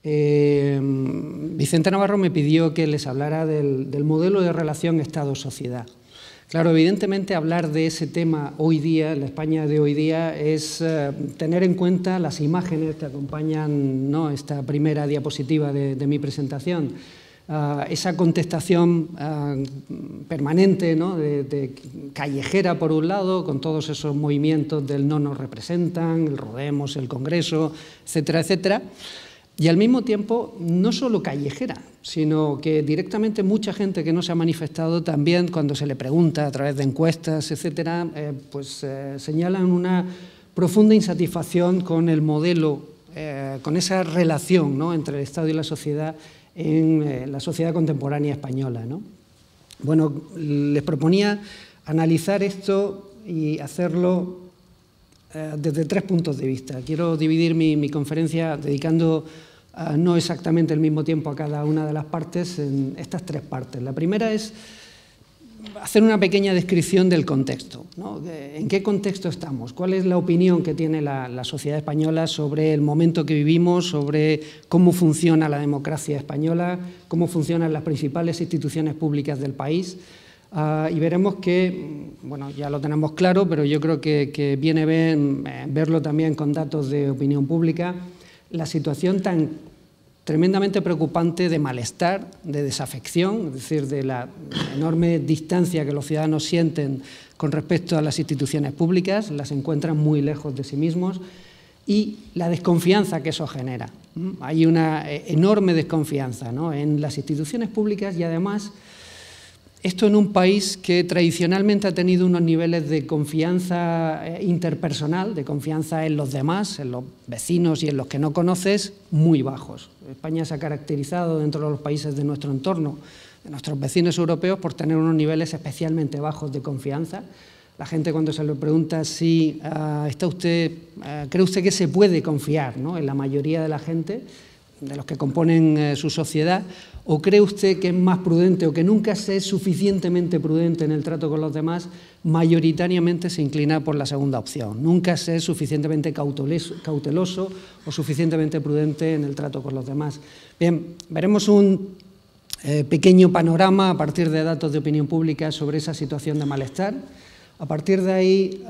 Vicente Navarro me pidió que les hablara del modelo de relación Estado-sociedad. Claro, evidentemente hablar de ese tema hoy día, en la España de hoy día, es tener en cuenta las imágenes que acompañan, ¿no?, esta primera diapositiva de mi presentación. Esa contestación permanente, ¿no?, de callejera por un lado, con todos esos movimientos del no nos representan, el Rodemos, el Congreso, etcétera, etcétera. Y al mismo tiempo, no solo callejera, sino que directamente mucha gente que no se ha manifestado también, cuando se le pregunta a través de encuestas, etcétera, señalan una profunda insatisfacción con el modelo, con esa relación, ¿no?, entre el Estado y la sociedad en la sociedad contemporánea española, ¿no? Bueno, les proponía analizar esto y hacerlo desde 3 puntos de vista. Quiero dividir mi conferencia dedicando no exactamente el mismo tiempo a cada una de las partes en estas 3 partes. La primera es hacer una pequeña descripción del contexto, ¿no? ¿En qué contexto estamos? ¿Cuál es la opinión que tiene la sociedad española sobre el momento que vivimos, sobre cómo funciona la democracia española, cómo funcionan las principales instituciones públicas del país? Y veremos que, bueno, ya lo tenemos claro, pero yo creo que viene bien verlo también con datos de opinión pública, la situación tan tremendamente preocupante de malestar, de desafección, es decir, de la enorme distancia que los ciudadanos sienten con respecto a las instituciones públicas, las encuentran muy lejos de sí mismos, y la desconfianza que eso genera. Hay una enorme desconfianza, ¿no?, en las instituciones públicas, y además esto en un país que tradicionalmente ha tenido unos niveles de confianza interpersonal, de confianza en los demás, en los vecinos y en los que no conoces, muy bajos. España se ha caracterizado dentro de los países de nuestro entorno, de nuestros vecinos europeos, por tener unos niveles especialmente bajos de confianza. La gente, cuando se le pregunta si cree usted que se puede confiar, ¿no?, en la mayoría de la gente, de los que componen su sociedad, o cree usted que es más prudente o que nunca se es suficientemente prudente en el trato con los demás, mayoritariamente se inclina por la segunda opción. Nunca se es suficientemente cauteloso o suficientemente prudente en el trato con los demás. Bien, veremos un pequeño panorama a partir de datos de opinión pública sobre esa situación de malestar. A partir de ahí,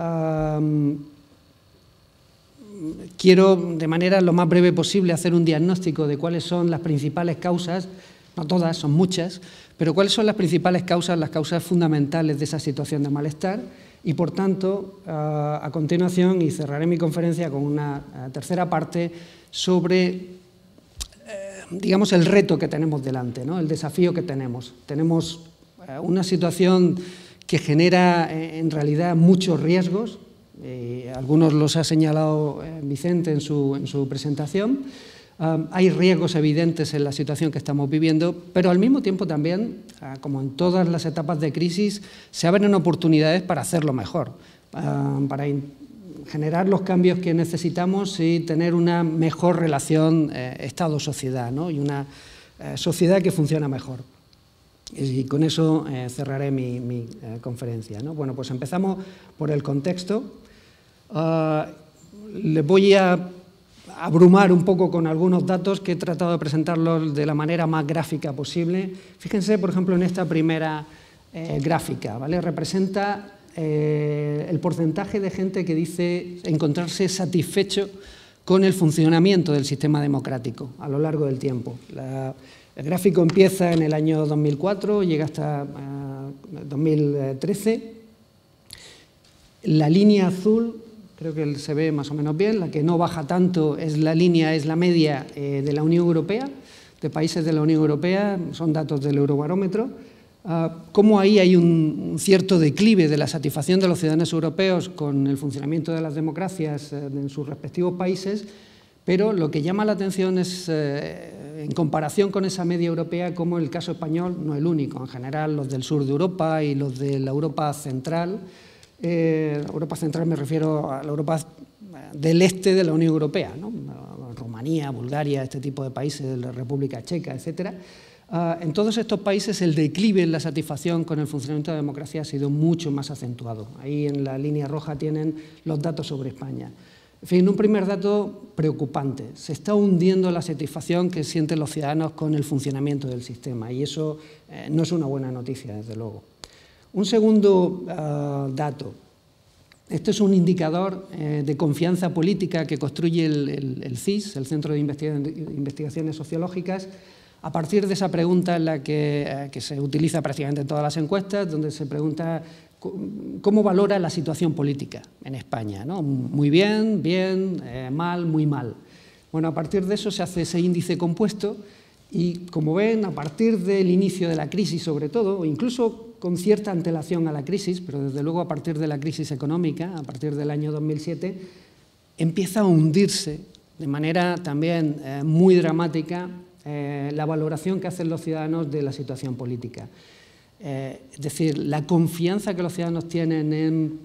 quiero, de manera lo más breve posible, hacer un diagnóstico de cuáles son las principales causas, no todas, son muchas, pero cuáles son las principales causas, las causas fundamentales de esa situación de malestar, y por tanto, a continuación, y cerraré mi conferencia con una tercera parte sobre, digamos, el reto que tenemos delante, ¿no?, el desafío que tenemos. Tenemos una situación que genera, en realidad, muchos riesgos. Algunos los ha señalado Vicente en su presentación. Hay riesgos evidentes en la situación que estamos viviendo, pero al mismo tiempo también, como en todas las etapas de crisis, se abren oportunidades para hacerlo mejor, para generar los cambios que necesitamos y tener una mejor relación Estado-sociedad, ¿no?, y una sociedad que funciona mejor. Y con eso cerraré mi conferencia, ¿no? Bueno, pues empezamos por el contexto. Les voy a abrumar un poco con algunos datos que he tratado de presentarlos de la manera más gráfica posible. Fíjense, por ejemplo, en esta primera gráfica, ¿vale? Representa el porcentaje de gente que dice encontrarse satisfecho con el funcionamiento del sistema democrático a lo largo del tiempo. El gráfico empieza en el año 2004, llega hasta 2013. La línea azul, creo que se ve más o menos bien, la que no baja tanto es la media de la Unión Europea, de países de la Unión Europea, son datos del Eurobarómetro. Cómo ahí hay un cierto declive de la satisfacción de los ciudadanos europeos con el funcionamiento de las democracias en sus respectivos países, pero lo que llama la atención es, en comparación con esa media europea, como el caso español no es el único. En general, los del sur de Europa y los de la Europa central, Europa central me refiero a la Europa del este de la Unión Europea, ¿no?, Rumanía, Bulgaria, este tipo de países, la República Checa, etcétera. En todos estos países el declive en la satisfacción con el funcionamiento de la democracia ha sido mucho más acentuado. Ahí en la línea roja tienen los datos sobre España. En fin, un primer dato preocupante. Se está hundiendo la satisfacción que sienten los ciudadanos con el funcionamiento del sistema y eso no es una buena noticia, desde luego. Un segundo dato. Este es un indicador de confianza política que construye el CIS, el Centro de Investigaciones Sociológicas, a partir de esa pregunta en la que se utiliza prácticamente en todas las encuestas, donde se pregunta cómo valora la situación política en España, ¿no? Muy bien, bien, mal, muy mal. Bueno, a partir de eso se hace ese índice compuesto y, como ven, a partir del inicio de la crisis, sobre todo, o incluso con cierta antelación a la crisis, pero desde luego a partir de la crisis económica, a partir del año 2007, empieza a hundirse de manera también muy dramática la valoración que hacen los ciudadanos de la situación política. Es decir, la confianza que los ciudadanos tienen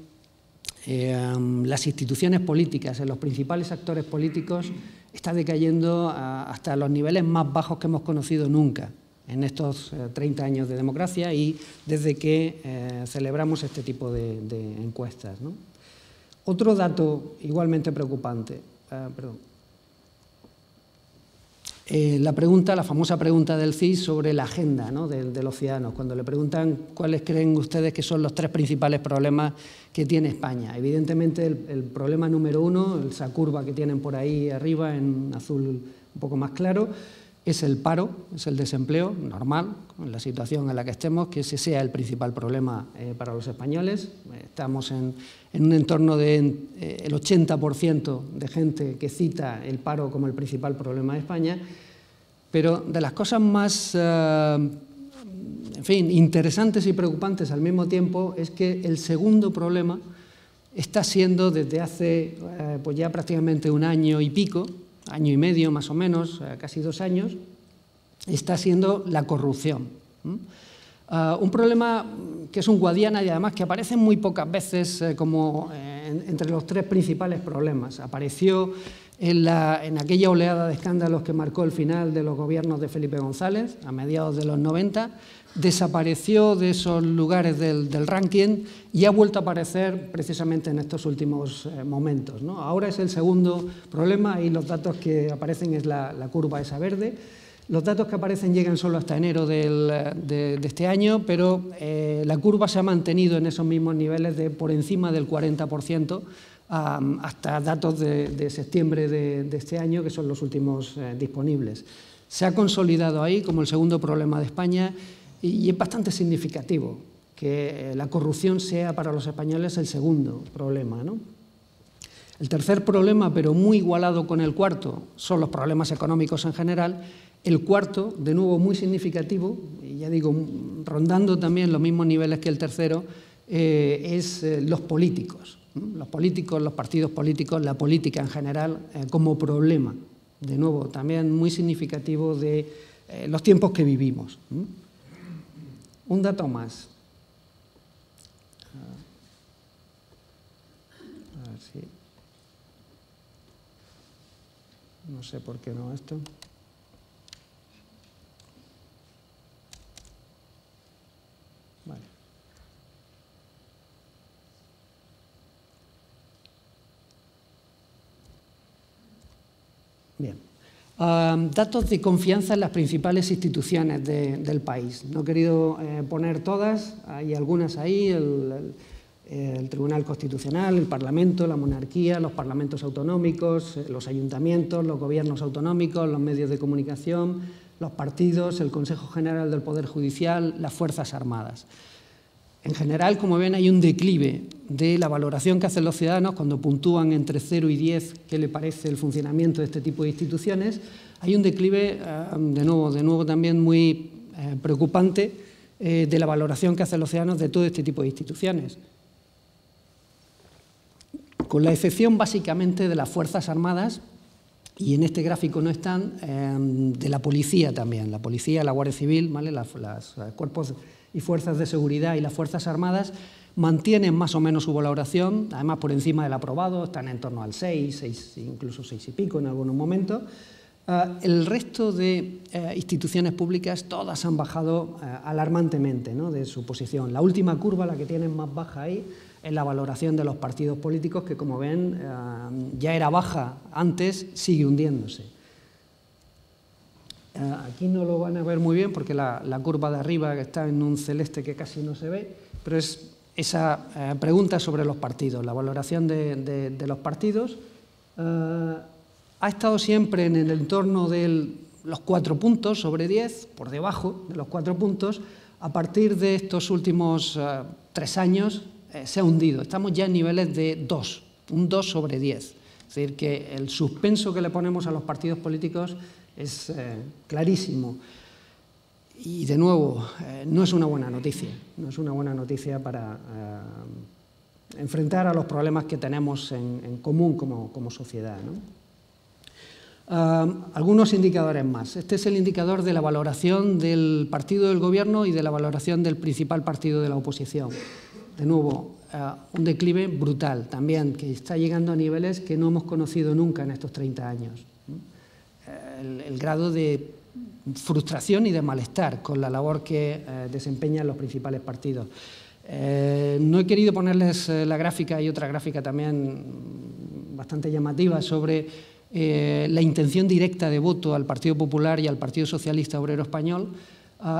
en las instituciones políticas, en los principales actores políticos, está decayendo hasta los niveles más bajos que hemos conocido nunca en estos 30 años de democracia y desde que celebramos este tipo de encuestas, ¿no? Otro dato igualmente preocupante, la famosa pregunta del CIS sobre la agenda, ¿no?, de los ciudadanos, cuando le preguntan cuáles creen ustedes que son los 3 principales problemas que tiene España. Evidentemente el problema número 1, esa curva que tienen por ahí arriba en azul un poco más claro, es el paro, es el desempleo normal, en la situación en la que estemos, que ese sea el principal problema para los españoles. Estamos en un entorno del 80% de gente que cita el paro como el principal problema de España, pero de las cosas más, en fin, interesantes y preocupantes al mismo tiempo es que el segundo problema está siendo desde hace pues ya prácticamente un año y pico, año y medio más o menos, casi 2 años, está siendo la corrupción. Un problema que es un guadiana y además que aparece muy pocas veces como entre los 3 principales problemas. Apareció en aquella oleada de escándalos que marcó el final de los gobiernos de Felipe González a mediados de los 90, desapareció de esos lugares del ranking y ha vuelto a aparecer precisamente en estos últimos momentos, ¿no? Ahora es el segundo problema y los datos que aparecen es la curva esa verde. Los datos que aparecen llegan solo hasta enero de este año, pero la curva se ha mantenido en esos mismos niveles de por encima del 40% hasta datos de septiembre de este año, que son los últimos disponibles. Se ha consolidado ahí como el segundo problema de España y es bastante significativo que la corrupción sea para los españoles el segundo problema, ¿no? El tercer problema, pero muy igualado con el cuarto, son los problemas económicos en general. El cuarto, de nuevo muy significativo, y ya digo, rondando también los mismos niveles que el tercero, es los políticos. Los políticos, los partidos políticos, la política en general como problema. De nuevo, también muy significativo de los tiempos que vivimos. Un dato más. A ver si... No sé por qué no esto. Vale. Bien. Datos de confianza en las principales instituciones del país. No he querido poner todas, hay algunas ahí, el Tribunal Constitucional, el Parlamento, la monarquía, los parlamentos autonómicos, los ayuntamientos, los gobiernos autonómicos, los medios de comunicación, los partidos, el Consejo General del Poder Judicial, las Fuerzas Armadas. En general, como ven, hay un declive de la valoración que hacen los ciudadanos cuando puntúan entre 0 y 10 qué le parece el funcionamiento de este tipo de instituciones. Hay un declive, de nuevo también muy preocupante, de la valoración que hacen los ciudadanos de todo este tipo de instituciones. Con la excepción básicamente de las Fuerzas Armadas, y en este gráfico no están, de la policía también. La policía, la Guardia Civil, ¿vale? Los cuerpos y fuerzas de seguridad y las Fuerzas Armadas mantienen más o menos su valoración, además por encima del aprobado, están en torno al 6, incluso 6 y pico en algunos momentos. El resto de instituciones públicas, todas han bajado alarmantemente, ¿no?, de su posición. La última curva, la que tienen más baja ahí, es la valoración de los partidos políticos, que, como ven, ya era baja antes, sigue hundiéndose. Aquí no lo van a ver muy bien porque la curva de arriba, que está en un celeste que casi no se ve, pero es esa pregunta sobre los partidos, la valoración de los partidos. Ha estado siempre en el entorno de los 4 puntos sobre 10, por debajo de los 4 puntos. A partir de estos últimos 3 años se ha hundido. Estamos ya en niveles de 2, un 2 sobre 10. Es decir, que el suspenso que le ponemos a los partidos políticos es clarísimo. Y, de nuevo, no es una buena noticia. No es una buena noticia para enfrentar a los problemas que tenemos en común como sociedad, ¿no? Algunos indicadores más. Este es el indicador de la valoración del partido del gobierno y de la valoración del principal partido de la oposición. De nuevo, un declive brutal también, que está llegando a niveles que no hemos conocido nunca en estos 30 años. El grado de frustración y de malestar con la labor que desempeñan los principales partidos. No he querido ponerles la gráfica, hay otra gráfica también bastante llamativa sobre la intención directa de voto al Partido Popular y al Partido Socialista Obrero Español,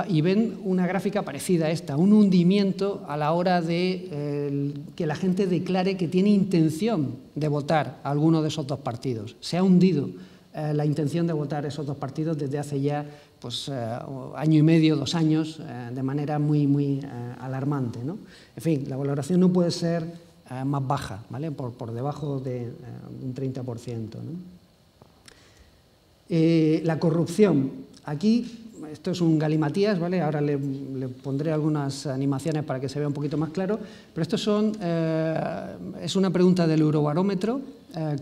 y ven una gráfica parecida a esta, un hundimiento a la hora de que la gente declare que tiene intención de votar a alguno de esos dos partidos. Se ha hundido la intención de votar a esos dos partidos desde hace ya año y medio, 2 años, de manera muy alarmante, ¿no? En fin, la valoración no puede ser más baja, ¿vale?, por debajo de un 30%, ¿no? La corrupción. Aquí, esto es un galimatías, ¿vale? Ahora le pondré algunas animaciones para que se vea un poquito más claro, pero esto es una pregunta del Eurobarómetro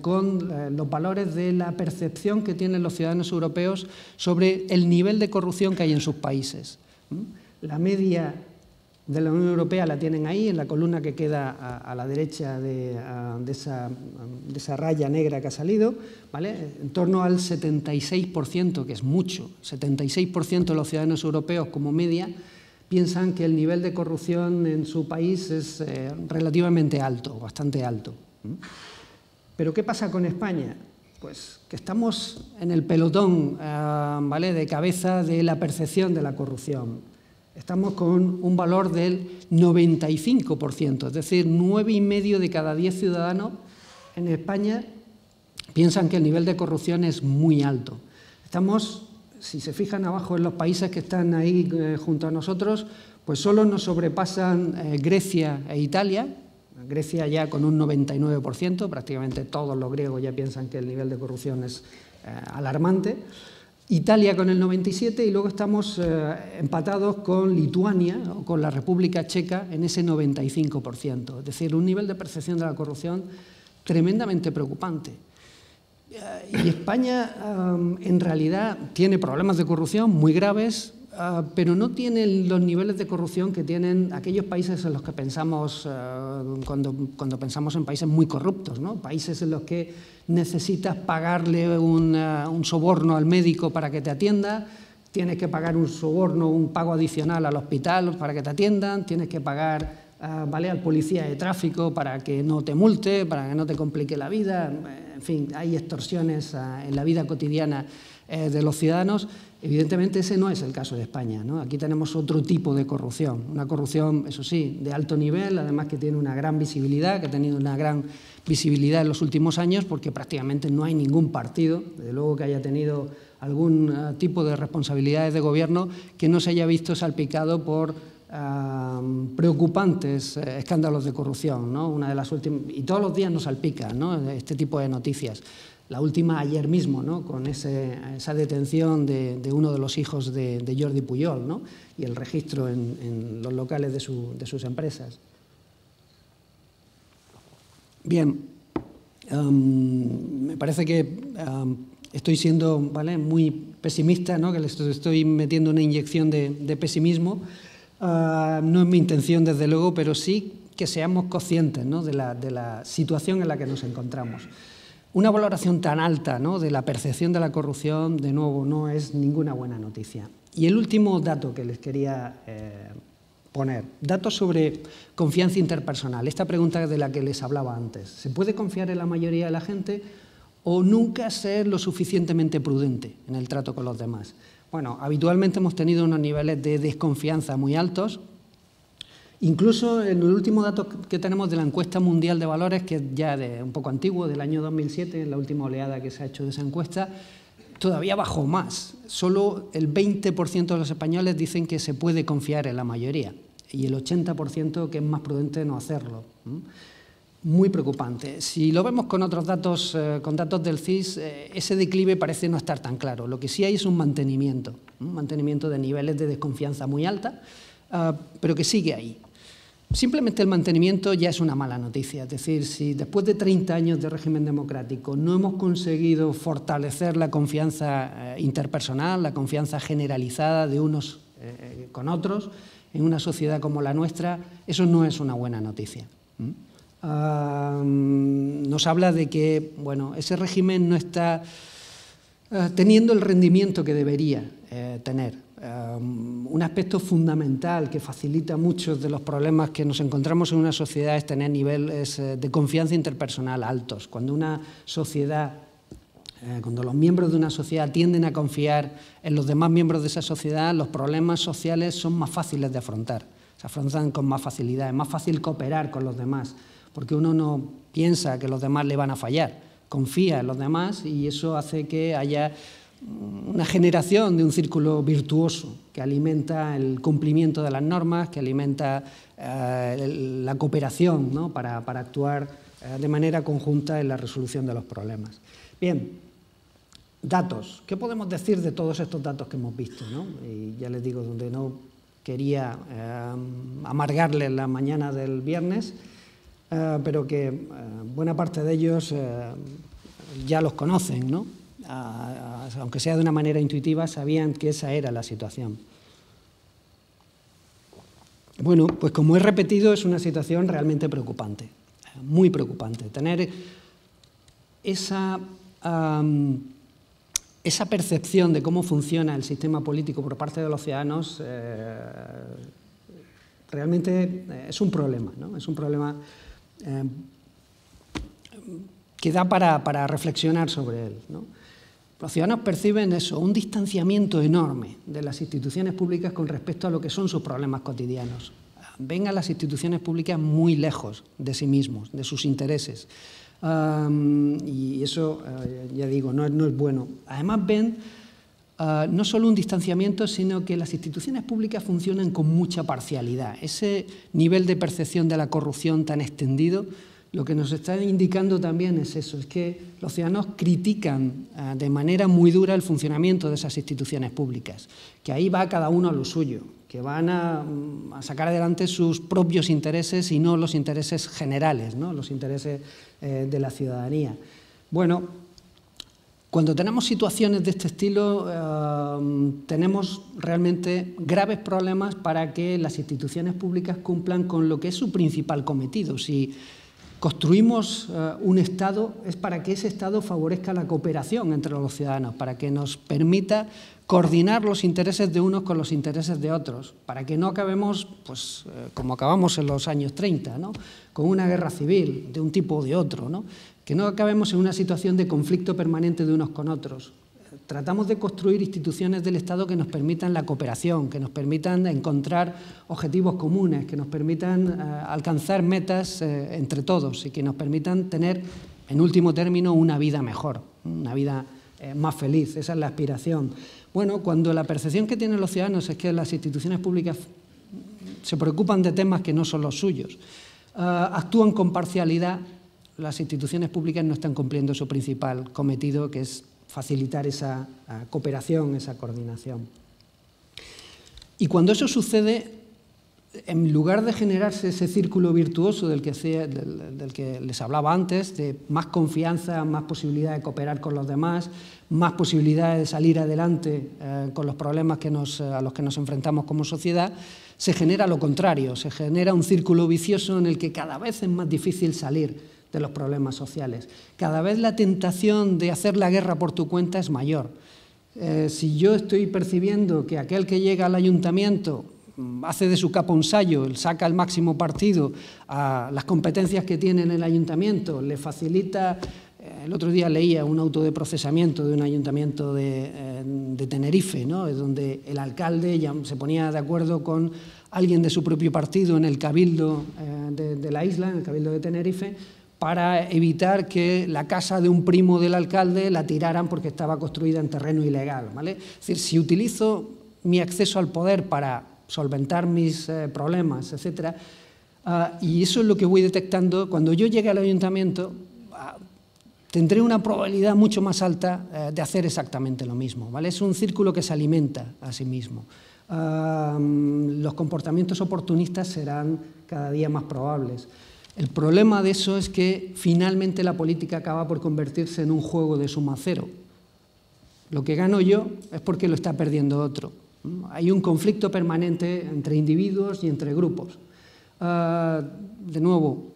con los valores de la percepción que tienen los ciudadanos europeos sobre el nivel de corrupción que hay en sus países. La media de la Unión Europea la tienen ahí, en la columna que queda a la derecha de esa raya negra que ha salido, ¿vale? En torno al 76%, que es mucho, 76% de los ciudadanos europeos como media piensan que el nivel de corrupción en su país es relativamente alto, bastante alto. ¿Pero qué pasa con España? Pues que estamos en el pelotón, ¿vale?, de cabeza de la percepción de la corrupción. Estamos con un valor del 95%, es decir, 9,5 de cada 10 ciudadanos en España piensan que el nivel de corrupción es muy alto. Estamos, si se fijan abajo en los países que están ahí junto a nosotros, pues solo nos sobrepasan Grecia e Italia. Grecia ya con un 99%, prácticamente todos los griegos ya piensan que el nivel de corrupción es alarmante. Italia con el 97% y luego estamos empatados con Lituania o con la República Checa en ese 95%. Es decir, un nivel de percepción de la corrupción tremendamente preocupante. Y España en realidad tiene problemas de corrupción muy graves, pero no tiene los niveles de corrupción que tienen aquellos países en los que pensamos cuando pensamos en países muy corruptos, ¿no? Países en los que necesitas pagarle un soborno al médico para que te atienda, tienes que pagar un soborno, un pago adicional al hospital para que te atiendan, tienes que pagar ¿vale?, al policía de tráfico para que no te multe, para que no te complique la vida. En fin, hay extorsiones en la vida cotidiana de los ciudadanos. Evidentemente ese no es el caso de España, ¿no? Aquí tenemos otro tipo de corrupción, una corrupción, eso sí, de alto nivel, además que tiene una gran visibilidad, que ha tenido una gran visibilidad en los últimos años, porque prácticamente no hay ningún partido, desde luego, que haya tenido algún tipo de responsabilidades de gobierno que no se haya visto salpicado por preocupantes escándalos de corrupción, ¿no? Una de las últimas, y todos los días nos salpican, ¿no?, este tipo de noticias. La última ayer mismo, ¿no?, con esa detención de uno de los hijos de Jordi Pujol, ¿no?, y el registro en los locales de sus empresas. Bien, me parece que estoy siendo, ¿vale?, muy pesimista, ¿no?, que les estoy metiendo una inyección de pesimismo. No es mi intención, desde luego, pero sí que seamos conscientes, ¿no?, de la situación en la que nos encontramos. Una valoración tan alta, ¿no?, de la percepción de la corrupción, de nuevo, no es ninguna buena noticia. Y el último dato que les quería poner, datos sobre confianza interpersonal. Esta pregunta de la que les hablaba antes. ¿Se puede confiar en la mayoría de la gente o nunca ser lo suficientemente prudente en el trato con los demás? Bueno, habitualmente hemos tenido unos niveles de desconfianza muy altos. Incluso en el último dato que tenemos de la encuesta mundial de valores, que es ya un poco antiguo, del año 2007, la última oleada que se ha hecho de esa encuesta, todavía bajó más. Solo el 20% de los españoles dicen que se puede confiar en la mayoría y el 80% que es más prudente no hacerlo. Muy preocupante. Si lo vemos con otros datos, con datos del CIS, ese declive parece no estar tan claro. Lo que sí hay es un mantenimiento de niveles de desconfianza muy alta, pero que sigue ahí. Simplemente el mantenimiento ya es una mala noticia. Es decir, si después de 30 años de régimen democrático no hemos conseguido fortalecer la confianza interpersonal, la confianza generalizada de unos con otros, en una sociedad como la nuestra, eso no es una buena noticia. Nos habla de que, bueno, ese régimen no está teniendo el rendimiento que debería tener. Un aspecto fundamental que facilita muchos de los problemas que nos encontramos en una sociedad es tener niveles de confianza interpersonal altos. Cuando una sociedad, cuando los miembros de una sociedad tienden a confiar en los demás miembros de esa sociedad, los problemas sociales son más fáciles de afrontar. Se afrontan con más facilidad, es más fácil cooperar con los demás, porque uno no piensa que los demás le van a fallar, confía en los demás y eso hace que haya una generación de un círculo virtuoso que alimenta el cumplimiento de las normas, que alimenta la cooperación, ¿no?, para actuar de manera conjunta en la resolución de los problemas. Bien, datos. ¿Qué podemos decir de todos estos datos que hemos visto, ¿no? Y ya les digo, donde no quería amargarles la mañana del viernes, pero que buena parte de ellos ya los conocen, ¿no? Aunque sea de una manera intuitiva, sabían que esa era la situación. Bueno, pues como he repetido, es una situación realmente preocupante, muy preocupante. Tener esa percepción de cómo funciona el sistema político por parte de los ciudadanos realmente es un problema, ¿no? Es un problema que da para reflexionar sobre él, ¿no? Los ciudadanos perciben eso, un distanciamiento enorme de las instituciones públicas con respecto a lo que son sus problemas cotidianos. Ven a las instituciones públicas muy lejos de sí mismos, de sus intereses. Y eso, ya digo, no es bueno. Además ven no solo un distanciamiento, sino que las instituciones públicas funcionan con mucha parcialidad. Ese nivel de percepción de la corrupción tan extendido, lo que nos está indicando también es eso, es que los ciudadanos critican de manera muy dura el funcionamiento de esas instituciones públicas, que ahí va cada uno a lo suyo, que van a sacar adelante sus propios intereses y no los intereses generales, ¿no?, los intereses de la ciudadanía. Bueno, cuando tenemos situaciones de este estilo, tenemos realmente graves problemas para que las instituciones públicas cumplan con lo que es su principal cometido. Si construimos un Estado es para que ese Estado favorezca la cooperación entre los ciudadanos, para que nos permita coordinar los intereses de unos con los intereses de otros, para que no acabemos, pues, como acabamos en los años 30, ¿no?, con una guerra civil de un tipo o de otro, ¿no?, que no acabemos en una situación de conflicto permanente de unos con otros. Tratamos de construir instituciones del Estado que nos permitan la cooperación, que nos permitan encontrar objetivos comunes, que nos permitan alcanzar metas entre todos y que nos permitan tener, en último término, una vida mejor, una vida más feliz. Esa es la aspiración. Bueno, cuando la percepción que tienen los ciudadanos es que las instituciones públicas se preocupan de temas que no son los suyos, actúan con parcialidad, las instituciones públicas no están cumpliendo su principal cometido, que es facilitar esa cooperación, esa coordinación. Y cuando eso sucede, en lugar de generarse ese círculo virtuoso del que les hablaba antes, de más confianza, más posibilidad de cooperar con los demás, más posibilidad de salir adelante con los problemas a los que nos enfrentamos como sociedad, se genera lo contrario, se genera un círculo vicioso en el que cada vez es más difícil salir de los problemas sociales. Cada vez la tentación de hacer la guerra por tu cuenta es mayor. Si yo estoy percibiendo que aquel que llega al ayuntamiento hace de su capa un sayo, saca el máximo partido a las competencias que tiene en el ayuntamiento, le facilita. El otro día leía un auto de procesamiento de un ayuntamiento de Tenerife, ¿no? Donde el alcalde ya se ponía de acuerdo con alguien de su propio partido en el cabildo de la isla, en el cabildo de Tenerife, para evitar que la casa de un primo del alcalde la tiraran porque estaba construida en terreno ilegal, ¿vale? Es decir, si utilizo mi acceso al poder para solventar mis problemas, etcétera, y eso es lo que voy detectando, cuando yo llegue al ayuntamiento, tendré una probabilidad mucho más alta de hacer exactamente lo mismo, ¿vale? Es un círculo que se alimenta a sí mismo. Los comportamientos oportunistas serán cada día más probables. El problema de eso es que finalmente la política acaba por convertirse en un juego de suma cero. Lo que gano yo es porque lo está perdiendo otro. Hay un conflicto permanente entre individuos y entre grupos. De nuevo,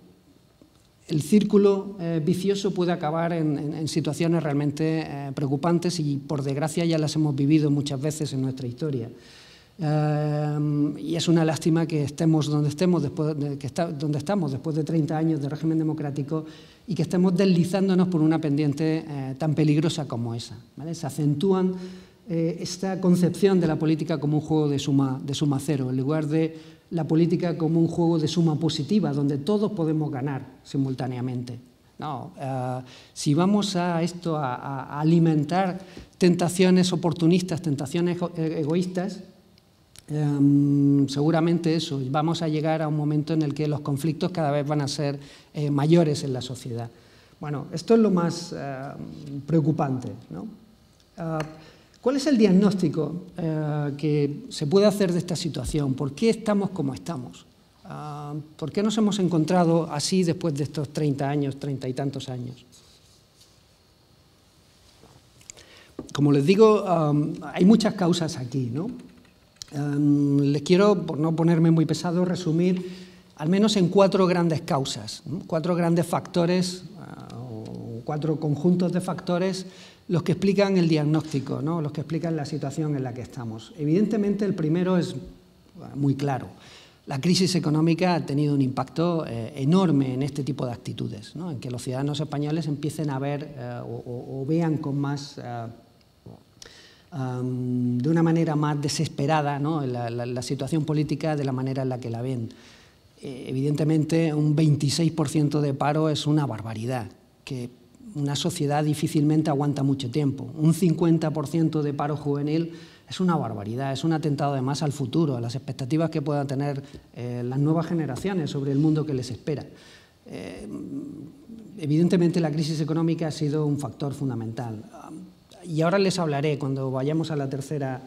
el círculo vicioso puede acabar en situaciones realmente preocupantes y, por desgracia, ya las hemos vivido muchas veces en nuestra historia. Y es una lástima que estemos donde estemos donde estamos después de 30 años de régimen democrático y que estemos deslizándonos por una pendiente tan peligrosa como esa, ¿vale? Se acentúan esta concepción de la política como un juego de suma cero, en lugar de la política como un juego de suma positiva, donde todos podemos ganar simultáneamente. No, si vamos a esto, a alimentar tentaciones oportunistas, tentaciones egoístas, seguramente eso, vamos a llegar a un momento en el que los conflictos cada vez van a ser mayores en la sociedad. Bueno, esto es lo más preocupante, ¿no? ¿Cuál es el diagnóstico que se puede hacer de esta situación? ¿Por qué estamos como estamos? ¿Por qué nos hemos encontrado así después de estos 30 años, 30 y tantos años? Como les digo, hay muchas causas aquí, ¿no? Les quiero, por no ponerme muy pesado, resumir al menos en 4 grandes causas, ¿no? 4 grandes factores, o 4 conjuntos de factores, los que explican el diagnóstico, ¿no? Los que explican la situación en la que estamos. Evidentemente, el primero es muy claro. La crisis económica ha tenido un impacto enorme en este tipo de actitudes, ¿no? En que los ciudadanos españoles empiecen a ver o vean con más... de una manera más desesperada, ¿no? la situación política de la manera en la que la ven. Evidentemente, un 26% de paro es una barbaridad, que una sociedad difícilmente aguanta mucho tiempo. Un 50% de paro juvenil es una barbaridad, es un atentado además al futuro, a las expectativas que puedan tener las nuevas generaciones sobre el mundo que les espera. Evidentemente, la crisis económica ha sido un factor fundamental. Y ahora les hablaré, cuando vayamos a la tercera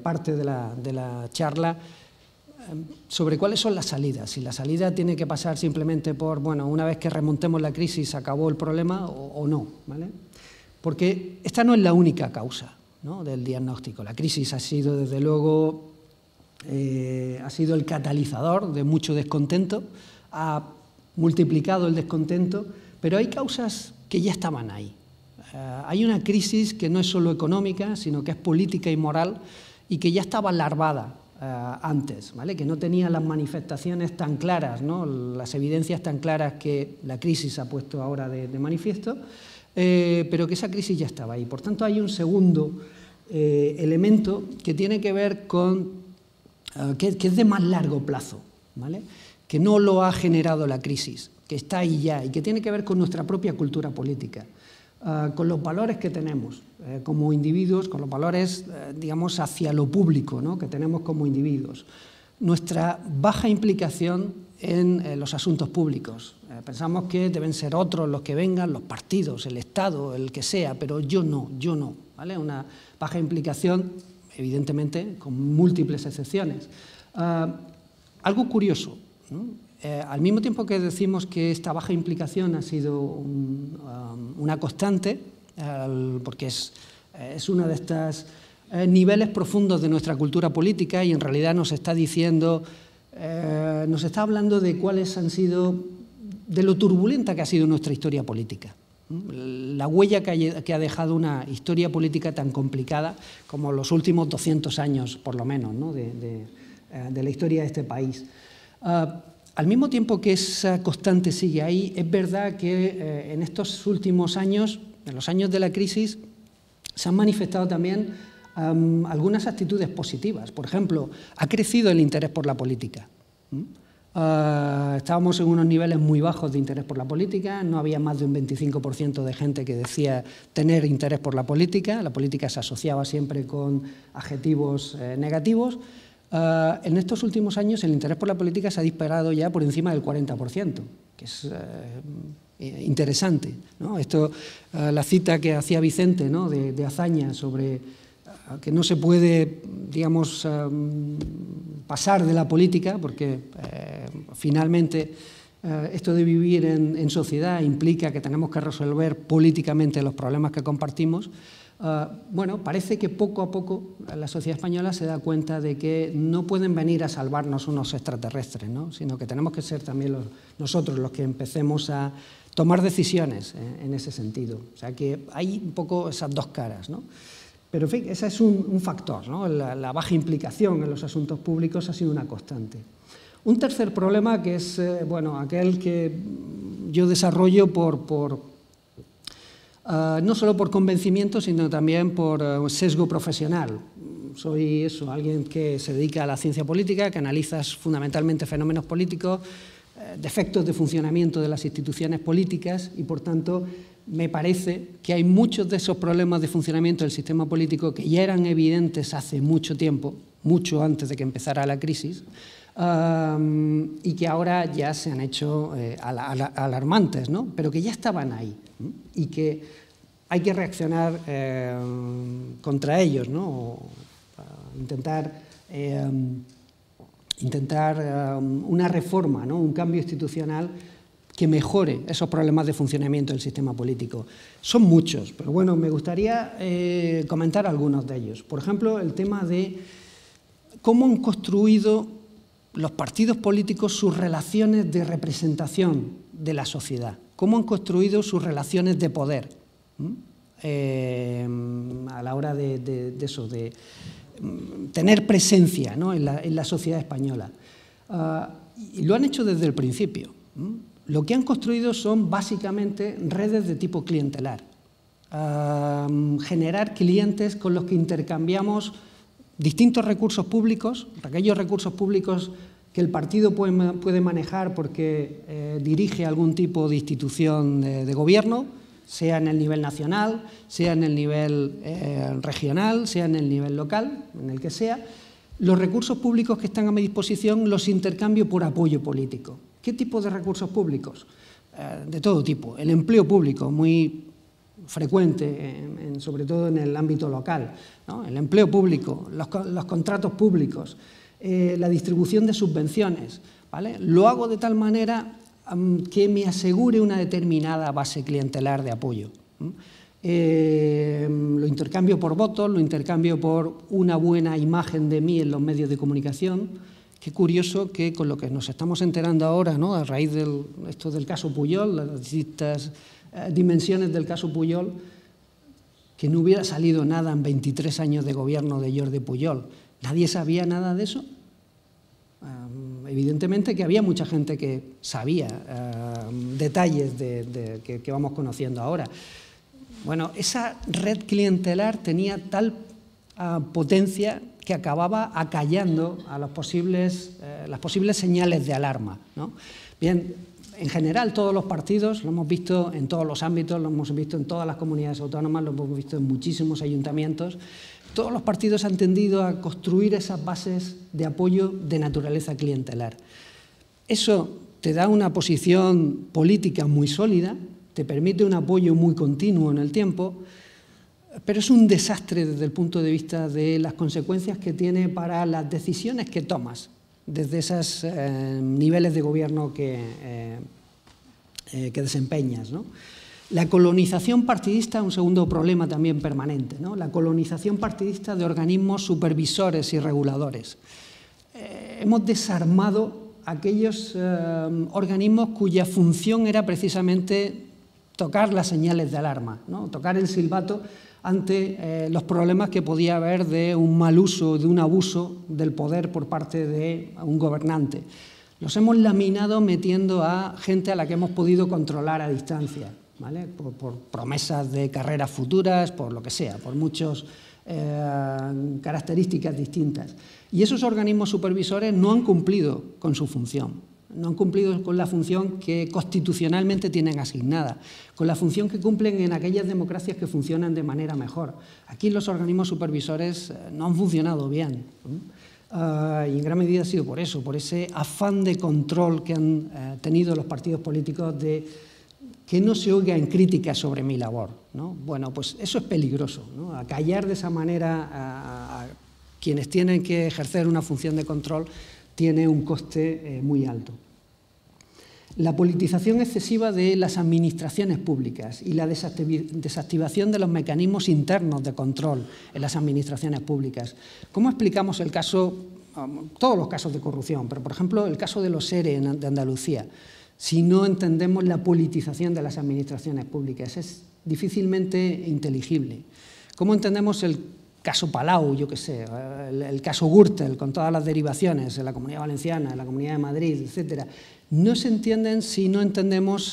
parte de la charla, sobre cuáles son las salidas. Si la salida tiene que pasar simplemente por, bueno, una vez que remontemos la crisis, acabó el problema o no, ¿vale? Porque esta no es la única causa, ¿no? Del diagnóstico. La crisis ha sido, desde luego, ha sido el catalizador de mucho descontento, ha multiplicado el descontento, pero hay causas que ya estaban ahí. Hay una crisis que no es solo económica, sino que es política y moral y que ya estaba larvada antes, ¿vale? Que no tenía las manifestaciones tan claras, ¿no? Las evidencias tan claras que la crisis ha puesto ahora de manifiesto, pero que esa crisis ya estaba ahí. Por tanto, hay un segundo elemento que tiene que ver con, que es de más largo plazo, ¿vale? Que no lo ha generado la crisis, que está ahí ya y que tiene que ver con nuestra propia cultura política. Con los valores que tenemos como individuos, con los valores, digamos, hacia lo público, ¿no? Que tenemos como individuos. Nuestra baja implicación en los asuntos públicos. Pensamos que deben ser otros los que vengan, los partidos, el Estado, el que sea, pero yo no, ¿vale? Una baja implicación, evidentemente, con múltiples excepciones. Algo curioso, ¿no? Al mismo tiempo que decimos que esta baja implicación ha sido una constante, porque es uno de estos niveles profundos de nuestra cultura política y en realidad nos está diciendo, nos está hablando de cuáles han sido de lo turbulenta que ha sido nuestra historia política. La huella que ha dejado una historia política tan complicada como los últimos 200 años, por lo menos, ¿no? de la historia de este país. Al mismo tiempo que esa constante sigue ahí, es verdad que en estos últimos años, en los años de la crisis, se han manifestado también algunas actitudes positivas. Por ejemplo, ha crecido el interés por la política. Estábamos en unos niveles muy bajos de interés por la política, no había más de un 25% de gente que decía tener interés por la política se asociaba siempre con adjetivos negativos. En estos últimos años el interés por la política se ha disparado ya por encima del 40%, que es interesante, ¿no? Esto, la cita que hacía Vicente, ¿no? de Azaña sobre que no se puede, digamos, pasar de la política, porque finalmente esto de vivir en sociedad implica que tenemos que resolver políticamente los problemas que compartimos. Bueno, parece que poco a poco la sociedad española se da cuenta de que no pueden venir a salvarnos unos extraterrestres, ¿no? Sino que tenemos que ser también nosotros los que empecemos a tomar decisiones en ese sentido. O sea que hay un poco esas dos caras, ¿no? Pero en fin, ese es un factor, ¿no? La baja implicación en los asuntos públicos ha sido una constante. Un tercer problema que es, bueno, aquel que yo desarrollo no solo por convencimiento, sino también por sesgo profesional. Soy alguien que se dedica a la ciencia política, que analiza fundamentalmente fenómenos políticos, defectos de funcionamiento de las instituciones políticas y, por tanto, me parece que hay muchos de esos problemas de funcionamiento del sistema político que ya eran evidentes hace mucho tiempo, mucho antes de que empezara la crisis, y que ahora ya se han hecho alarmantes, ¿no? Pero que ya estaban ahí, ¿no? Y que hay que reaccionar contra ellos, ¿no? O intentar una reforma, ¿no? Un cambio institucional que mejore esos problemas de funcionamiento del sistema político. Son muchos, pero bueno, me gustaría comentar algunos de ellos. Por ejemplo, el tema de cómo han construido los partidos políticos sus relaciones de representación de la sociedad, cómo han construido sus relaciones de poder a la hora de tener presencia, ¿no? en la sociedad española. Y lo han hecho desde el principio. Lo que han construido son básicamente redes de tipo clientelar. Generar clientes con los que intercambiamos distintos recursos públicos, aquellos recursos públicos que el partido puede manejar porque dirige algún tipo de institución de gobierno, sea en el nivel nacional, sea en el nivel regional, sea en el nivel local, en el que sea. Los recursos públicos que están a mi disposición los intercambio por apoyo político. ¿Qué tipo de recursos públicos? De todo tipo. El empleo público, muy frecuente, sobre todo en el ámbito local, ¿no? El empleo público, los contratos públicos, la distribución de subvenciones, ¿vale? Lo hago de tal manera que me asegure una determinada base clientelar de apoyo. Lo intercambio por votos, lo intercambio por una buena imagen de mí en los medios de comunicación. Qué curioso que con lo que nos estamos enterando ahora, ¿no? A raíz esto del caso Pujol, las distintas dimensiones del caso Pujol, que no hubiera salido nada en 23 años de gobierno de Jordi Pujol. ¿Nadie sabía nada de eso? Evidentemente que había mucha gente que sabía detalles que vamos conociendo ahora. Bueno, esa red clientelar tenía tal potencia que acababa acallando a las posibles señales de alarma, ¿no? Bien, en general todos los partidos, lo hemos visto en todos los ámbitos, lo hemos visto en todas las comunidades autónomas, lo hemos visto en muchísimos ayuntamientos, todos los partidos han tendido a construir esas bases de apoyo de naturaleza clientelar. Eso te da una posición política muy sólida, te permite un apoyo muy continuo en el tiempo, pero es un desastre desde el punto de vista de las consecuencias que tiene para las decisiones que tomas desde esos niveles de gobierno que desempeñas, ¿no? La colonización partidista, un segundo problema también permanente, ¿no? La colonización partidista de organismos supervisores y reguladores. Hemos desarmado aquellos organismos cuya función era precisamente tocar las señales de alarma, ¿no? Tocar el silbato ante los problemas que podía haber de un mal uso, de un abuso del poder por parte de un gobernante. Los hemos laminado metiendo a gente a la que hemos podido controlar a distancia, ¿vale? Por promesas de carreras futuras, por lo que sea, por muchas características distintas. Y esos organismos supervisores no han cumplido con su función, no han cumplido con la función que constitucionalmente tienen asignada, con la función que cumplen en aquellas democracias que funcionan de manera mejor. Aquí los organismos supervisores no han funcionado bien, y en gran medida ha sido por eso, por ese afán de control que han tenido los partidos políticos de que no se oigan críticas sobre mi labor, ¿no? Bueno, pues eso es peligroso, ¿no? Acallar de esa manera a quienes tienen que ejercer una función de control tiene un coste muy alto. La politización excesiva de las administraciones públicas y la desactivación de los mecanismos internos de control en las administraciones públicas. ¿Cómo explicamos el caso, todos los casos de corrupción, pero por ejemplo el caso de los ERE de Andalucía? Si no entendemos la politización de las administraciones públicas, es difícilmente inteligible. ¿Cómo entendemos el caso Palau, yo qué sé, el caso Gürtel, con todas las derivaciones en la Comunidad Valenciana, en la Comunidad de Madrid, etcétera? No se entienden si no entendemos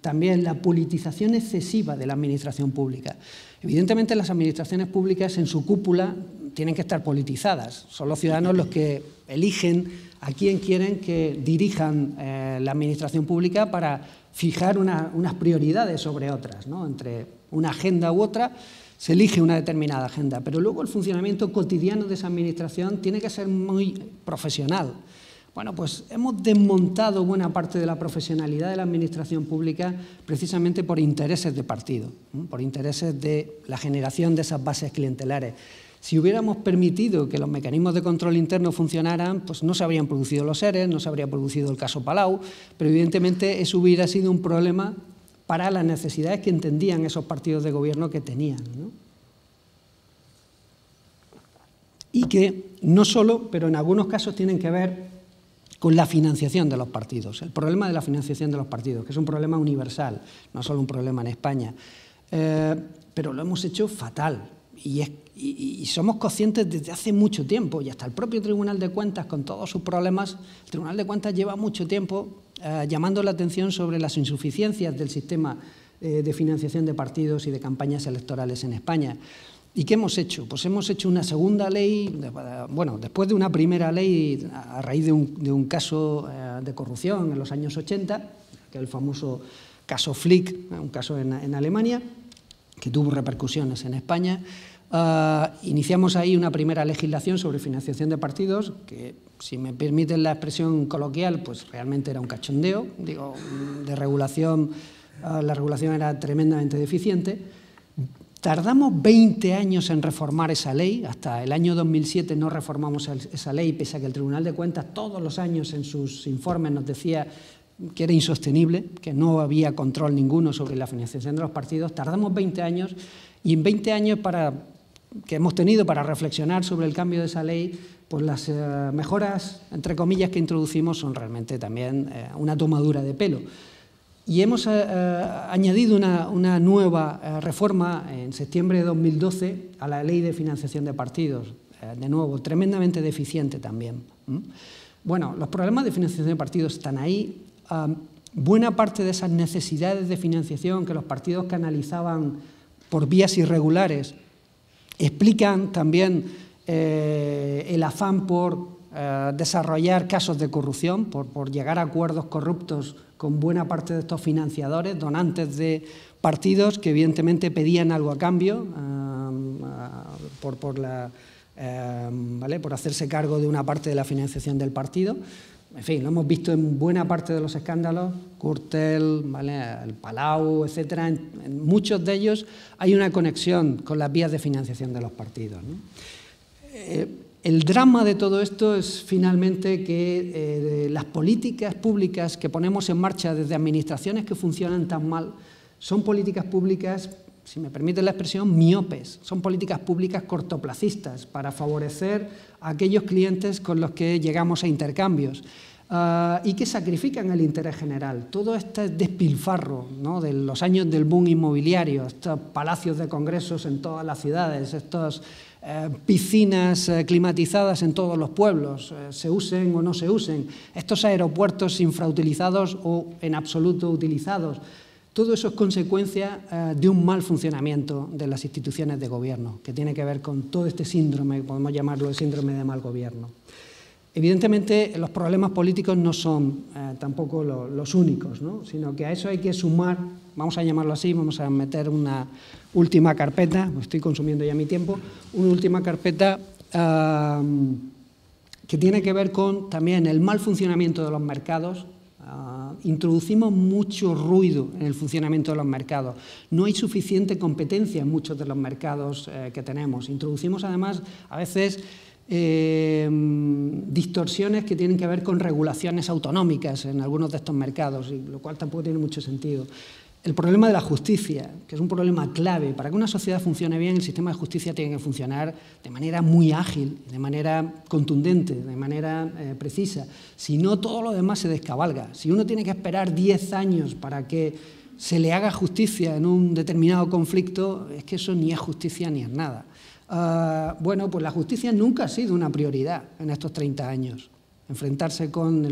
también la politización excesiva de la administración pública. Evidentemente, las administraciones públicas en su cúpula tienen que estar politizadas. Son los ciudadanos los que eligen a quién quieren que dirijan la administración pública para fijar unas prioridades sobre otras, ¿no? Entre una agenda u otra se elige una determinada agenda, pero luego el funcionamiento cotidiano de esa administración tiene que ser muy profesional. Bueno, pues hemos desmontado buena parte de la profesionalidad de la administración pública precisamente por intereses de partido, ¿no? Por intereses de la generación de esas bases clientelares. Si hubiéramos permitido que los mecanismos de control interno funcionaran, pues no se habrían producido los ERE, no se habría producido el caso Palau, pero evidentemente eso hubiera sido un problema para las necesidades que entendían esos partidos de gobierno que tenían, ¿no? Y que no solo, pero en algunos casos tienen que ver con la financiación de los partidos. El problema de la financiación de los partidos, que es un problema universal, no solo un problema en España, pero lo hemos hecho fatal. Y somos conscientes desde hace mucho tiempo, y hasta el propio Tribunal de Cuentas, con todos sus problemas, el Tribunal de Cuentas lleva mucho tiempo llamando la atención sobre las insuficiencias del sistema de financiación de partidos y de campañas electorales en España. ¿Y qué hemos hecho? Pues hemos hecho una segunda ley, bueno, después de una primera ley a raíz de un caso de corrupción en los años 80, que es el famoso caso Flick, un caso en Alemania, que tuvo repercusiones en España. Iniciamos ahí una primera legislación sobre financiación de partidos, que, si me permiten la expresión coloquial, pues realmente era un cachondeo, digo, de regulación, la regulación era tremendamente deficiente. Tardamos 20 años en reformar esa ley, hasta el año 2007 no reformamos esa ley, pese a que el Tribunal de Cuentas todos los años en sus informes nos decía que era insostenible, que no había control ninguno sobre la financiación de los partidos. Tardamos 20 años, y en 20 años que hemos tenido para reflexionar sobre el cambio de esa ley, pues las mejoras, entre comillas, que introducimos son realmente también una tomadura de pelo. Y hemos añadido una nueva reforma en septiembre de 2012 a la Ley de Financiación de Partidos, de nuevo, tremendamente deficiente también. Bueno, los problemas de financiación de partidos están ahí. Buena parte de esas necesidades de financiación que los partidos canalizaban por vías irregulares explican también el afán por desarrollar casos de corrupción, por llegar a acuerdos corruptos con buena parte de estos financiadores, donantes de partidos que evidentemente pedían algo a cambio por hacerse cargo de una parte de la financiación del partido. En fin, lo hemos visto en buena parte de los escándalos, Gürtel, el Palau, etcétera. En muchos de ellos hay una conexión con las vías de financiación de los partidos, ¿no? El drama de todo esto es finalmente que las políticas públicas que ponemos en marcha desde administraciones que funcionan tan mal son políticas públicas, si me permiten la expresión, miopes. Son políticas públicas cortoplacistas para favorecer a aquellos clientes con los que llegamos a intercambios. y que sacrifican el interés general. Todo este despilfarro, ¿no?, de los años del boom inmobiliario, estos palacios de congresos en todas las ciudades, estas piscinas climatizadas en todos los pueblos, se usen o no se usen, estos aeropuertos infrautilizados o en absoluto utilizados. Todo eso es consecuencia de un mal funcionamiento de las instituciones de gobierno, que tiene que ver con todo este síndrome, podemos llamarlo el síndrome de mal gobierno. Evidentemente, los problemas políticos no son tampoco los únicos, ¿no?, sino que a eso hay que sumar, vamos a llamarlo así, vamos a meter una última carpeta, estoy consumiendo ya mi tiempo, una última carpeta que tiene que ver con también el mal funcionamiento de los mercados. Introducimos mucho ruido en el funcionamiento de los mercados. No hay suficiente competencia en muchos de los mercados que tenemos. Introducimos además a veces distorsiones que tienen que ver con regulaciones autonómicas en algunos de estos mercados, y lo cual tampoco tiene mucho sentido. El problema de la justicia, que es un problema clave. Para que una sociedad funcione bien, el sistema de justicia tiene que funcionar de manera muy ágil, de manera contundente, de manera precisa. Si no, todo lo demás se descabalga. Si uno tiene que esperar 10 años para que se le haga justicia en un determinado conflicto, es que eso ni es justicia ni es nada. Bueno, pues la justicia nunca ha sido una prioridad en estos 30 años. Enfrentarse con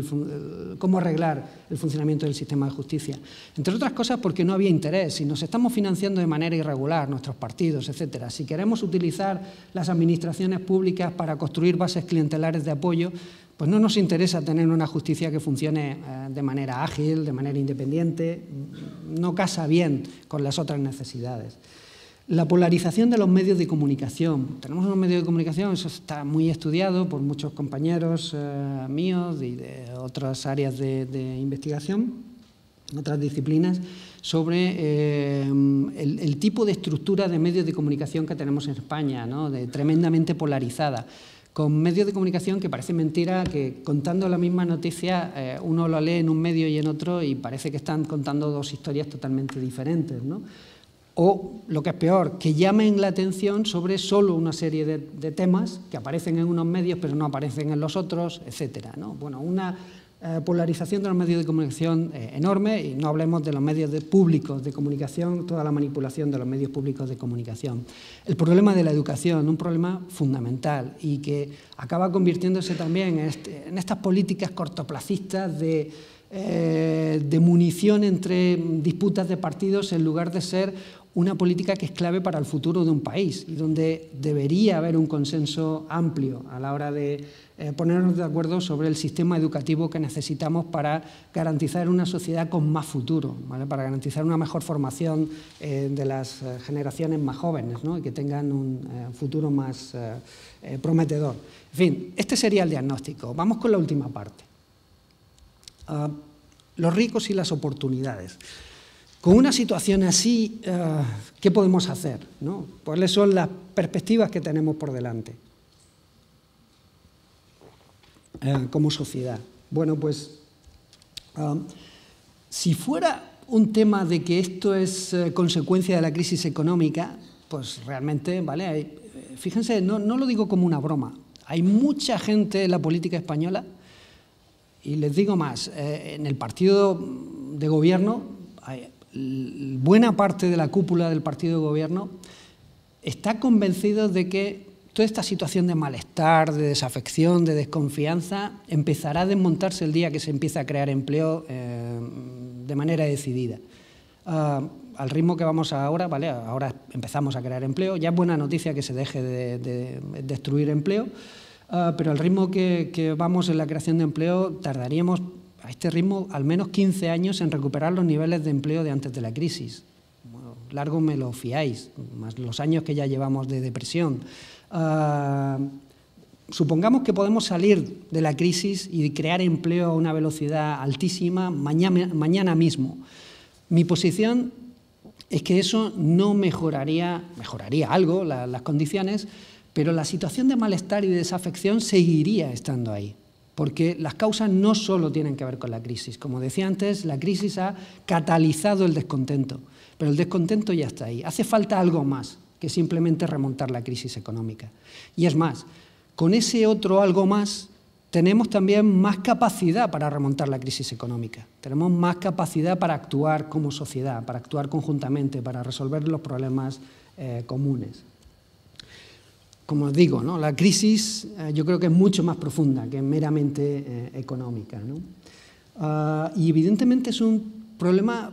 cómo arreglar el funcionamiento del sistema de justicia. Entre otras cosas porque no había interés. Si nos estamos financiando de manera irregular, nuestros partidos, etcétera, si queremos utilizar las administraciones públicas para construir bases clientelares de apoyo, pues no nos interesa tener una justicia que funcione de manera ágil, de manera independiente, no casa bien con las otras necesidades. La polarización de los medios de comunicación. Tenemos unos medios de comunicación, eso está muy estudiado por muchos compañeros míos y de otras áreas de investigación, otras disciplinas, sobre el tipo de estructura de medios de comunicación que tenemos en España, ¿no?, tremendamente polarizada, con medios de comunicación que parece mentira que contando la misma noticia uno lo lee en un medio y en otro y parece que están contando dos historias totalmente diferentes, ¿no? O, lo que es peor, que llamen la atención sobre solo una serie de temas que aparecen en unos medios pero no aparecen en los otros, etcétera, ¿no? Bueno, una polarización de los medios de comunicación enorme, y no hablemos de los medios públicos de comunicación, toda la manipulación de los medios públicos de comunicación. El problema de la educación, un problema fundamental y que acaba convirtiéndose también en estas políticas cortoplacistas de munición entre disputas de partidos en lugar de ser una política que es clave para el futuro de un país y donde debería haber un consenso amplio a la hora de ponernos de acuerdo sobre el sistema educativo que necesitamos para garantizar una sociedad con más futuro, ¿vale?, para garantizar una mejor formación de las generaciones más jóvenes, ¿no?, y que tengan un futuro más prometedor. En fin, este sería el diagnóstico. Vamos con la última parte. Los ricos y las oportunidades. Con una situación así, ¿qué podemos hacer, ¿no? ¿Cuáles son las perspectivas que tenemos por delante como sociedad? Bueno, pues si fuera un tema de que esto es consecuencia de la crisis económica, pues realmente, ¿vale? Fíjense, no lo digo como una broma. Hay mucha gente en la política española, y les digo más, en el partido de gobierno, buena parte de la cúpula del partido de gobierno está convencido de que toda esta situación de malestar, de desafección, de desconfianza, empezará a desmontarse el día que se empiece a crear empleo de manera decidida. Al ritmo que vamos ahora, ¿vale? Ahora empezamos a crear empleo, ya es buena noticia que se deje de destruir empleo, pero al ritmo que vamos en la creación de empleo tardaríamos a este ritmo al menos 15 años en recuperar los niveles de empleo de antes de la crisis. Bueno, largo me lo fiáis, más los años que ya llevamos de depresión. Supongamos que podemos salir de la crisis y crear empleo a una velocidad altísima mañana mismo. Mi posición es que eso no mejoraría algo las condiciones, pero la situación de malestar y de desafección seguiría estando ahí. Porque las causas no solo tienen que ver con la crisis. Como decía antes, la crisis ha catalizado el descontento, pero el descontento ya está ahí. Hace falta algo más que simplemente remontar la crisis económica. Y es más, con ese otro algo más tenemos también más capacidad para remontar la crisis económica, tenemos más capacidad para actuar como sociedad, para actuar conjuntamente, para resolver los problemas comunes. Como os digo, ¿no? La crisis yo creo que es mucho más profunda que meramente económica, ¿no? Y evidentemente es un problema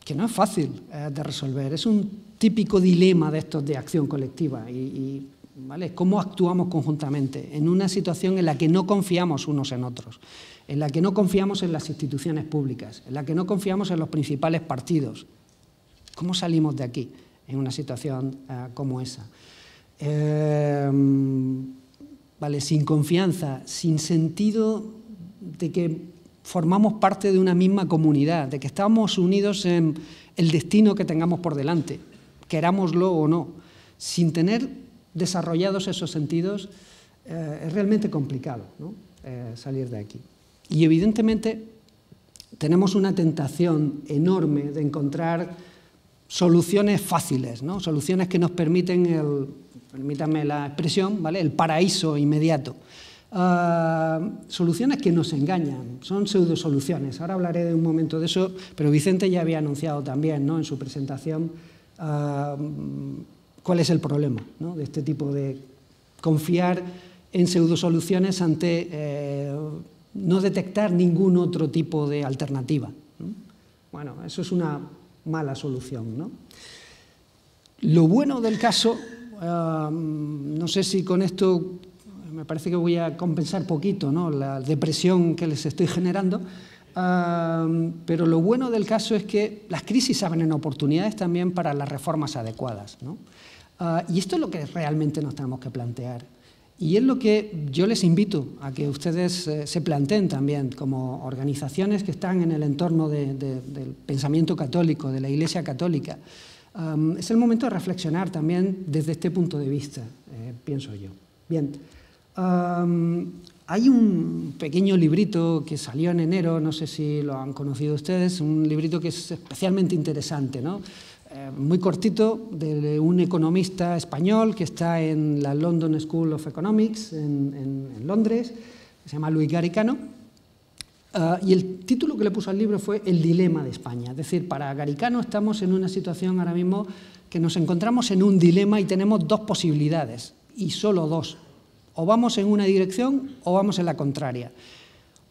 que no es fácil de resolver, es un típico dilema de estos de acción colectiva ¿vale? Cómo actuamos conjuntamente en una situación en la que no confiamos unos en otros, en la que no confiamos en las instituciones públicas, en la que no confiamos en los principales partidos. ¿Cómo salimos de aquí en una situación como esa? Vale, sin confianza, sin sentido de que formamos parte de una misma comunidad, de que estamos unidos en el destino que tengamos por delante, querámoslo o no. Sin tener desarrollados esos sentidos, es realmente complicado, ¿no? Salir de aquí. Y evidentemente tenemos una tentación enorme de encontrar soluciones fáciles, ¿no? Soluciones que nos permiten permítanme la expresión, ¿vale? El paraíso inmediato. Soluciones que nos engañan, son pseudosoluciones. Ahora hablaré de un momento de eso, pero Vicente ya había anunciado también, ¿no? En su presentación cuál es el problema, ¿no? De este tipo de confiar en pseudosoluciones ante no detectar ningún otro tipo de alternativa, ¿no? Bueno, eso es una mala solución, ¿no? Lo bueno del caso, no sé si con esto me parece que voy a compensar poquito, ¿no? La depresión que les estoy generando, pero lo bueno del caso es que las crisis abren oportunidades también para las reformas adecuadas, ¿no? Y esto es lo que realmente nos tenemos que plantear. Y es lo que yo les invito a que ustedes se planteen también como organizaciones que están en el entorno del pensamiento católico, de la Iglesia católica. Es el momento de reflexionar también desde este punto de vista, pienso yo. Bien, hay un pequeño librito que salió en enero, no sé si lo han conocido ustedes, un librito que es especialmente interesante, ¿no? Muy cortito, de un economista español que está en la London School of Economics en Londres, que se llama Luis Garicano, y el título que le puso al libro fue El dilema de España. Es decir, para Garicano estamos en una situación ahora mismo que nos encontramos en un dilema y tenemos dos posibilidades, y solo dos. O vamos en una dirección o vamos en la contraria.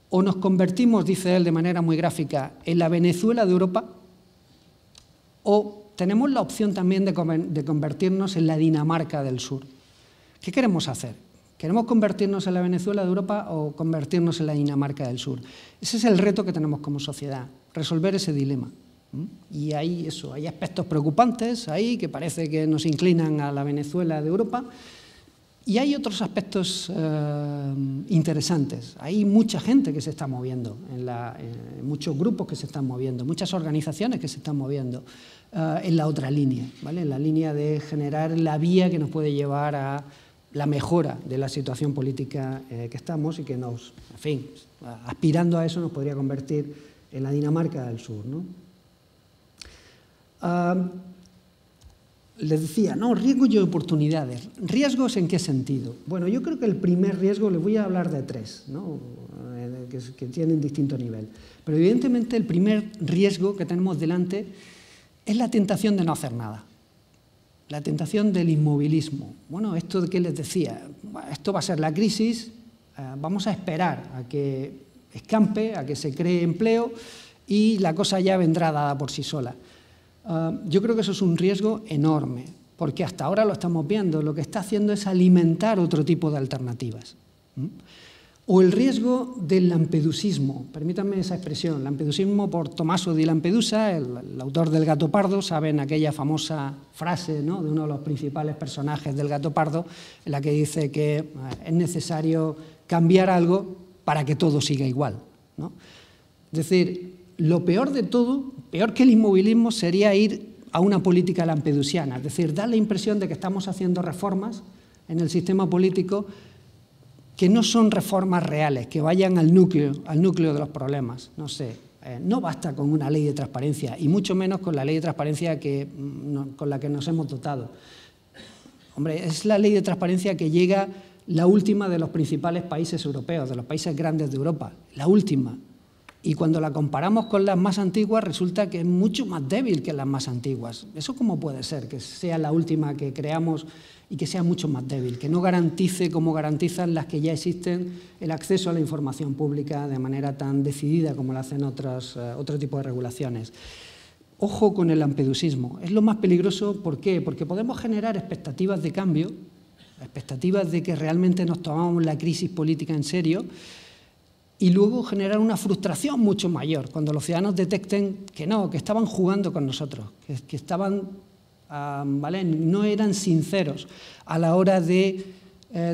O nos convertimos, dice él de manera muy gráfica, en la Venezuela de Europa, o tenemos la opción también de convertirnos en la Dinamarca del Sur. ¿Qué queremos hacer? ¿Queremos convertirnos en la Venezuela de Europa o convertirnos en la Dinamarca del Sur? Ese es el reto que tenemos como sociedad, resolver ese dilema. Y hay aspectos preocupantes ahí que parece que nos inclinan a la Venezuela de Europa. Y hay otros aspectos interesantes. Hay mucha gente que se está moviendo, muchos grupos que se están moviendo, muchas organizaciones que se están moviendo en la otra línea, ¿vale? En la línea de generar la vía que nos puede llevar a la mejora de la situación política que estamos y que nos, en fin, aspirando a eso nos podría convertir en la Dinamarca del Sur, ¿no? Les decía, ¿no? Riesgos y oportunidades. ¿Riesgos en qué sentido? Bueno, yo creo que el primer riesgo, les voy a hablar de tres, ¿no? Que tienen distinto nivel. Pero evidentemente el primer riesgo que tenemos delante es la tentación de no hacer nada. La tentación del inmovilismo. Bueno, esto de que les decía, esto va a ser la crisis, vamos a esperar a que escampe, a que se cree empleo y la cosa ya vendrá dada por sí sola. Yo creo que eso es un riesgo enorme, porque hasta ahora lo estamos viendo, lo que está haciendo es alimentar otro tipo de alternativas. O el riesgo del lampedusismo, permítanme esa expresión, lampedusismo por Tommaso di Lampedusa, el autor del Gato Pardo, saben aquella famosa frase, ¿no? De uno de los principales personajes del Gato Pardo, en la que dice que es necesario cambiar algo para que todo siga igual, ¿no? Es decir, lo peor de todo, peor que el inmovilismo, sería ir a una política lampedusiana, es decir, dar la impresión de que estamos haciendo reformas en el sistema político que no son reformas reales, que vayan al núcleo de los problemas. No sé, no basta con una ley de transparencia, y mucho menos con la ley de transparencia con la que nos hemos dotado. Hombre, es la ley de transparencia que llega la última de los principales países europeos, de los países grandes de Europa, la última. Y cuando la comparamos con las más antiguas, resulta que es mucho más débil que las más antiguas. ¿Eso cómo puede ser? Que sea la última que creamos y que sea mucho más débil, que no garantice, como garantizan las que ya existen, el acceso a la información pública de manera tan decidida como lo hacen otro tipo de regulaciones. Ojo con el lampedusismo. Es lo más peligroso, ¿por qué? Porque podemos generar expectativas de cambio, expectativas de que realmente nos tomamos la crisis política en serio, y luego generar una frustración mucho mayor cuando los ciudadanos detecten que no, que estaban jugando con nosotros, que estaban, ¿vale?, no eran sinceros a la hora de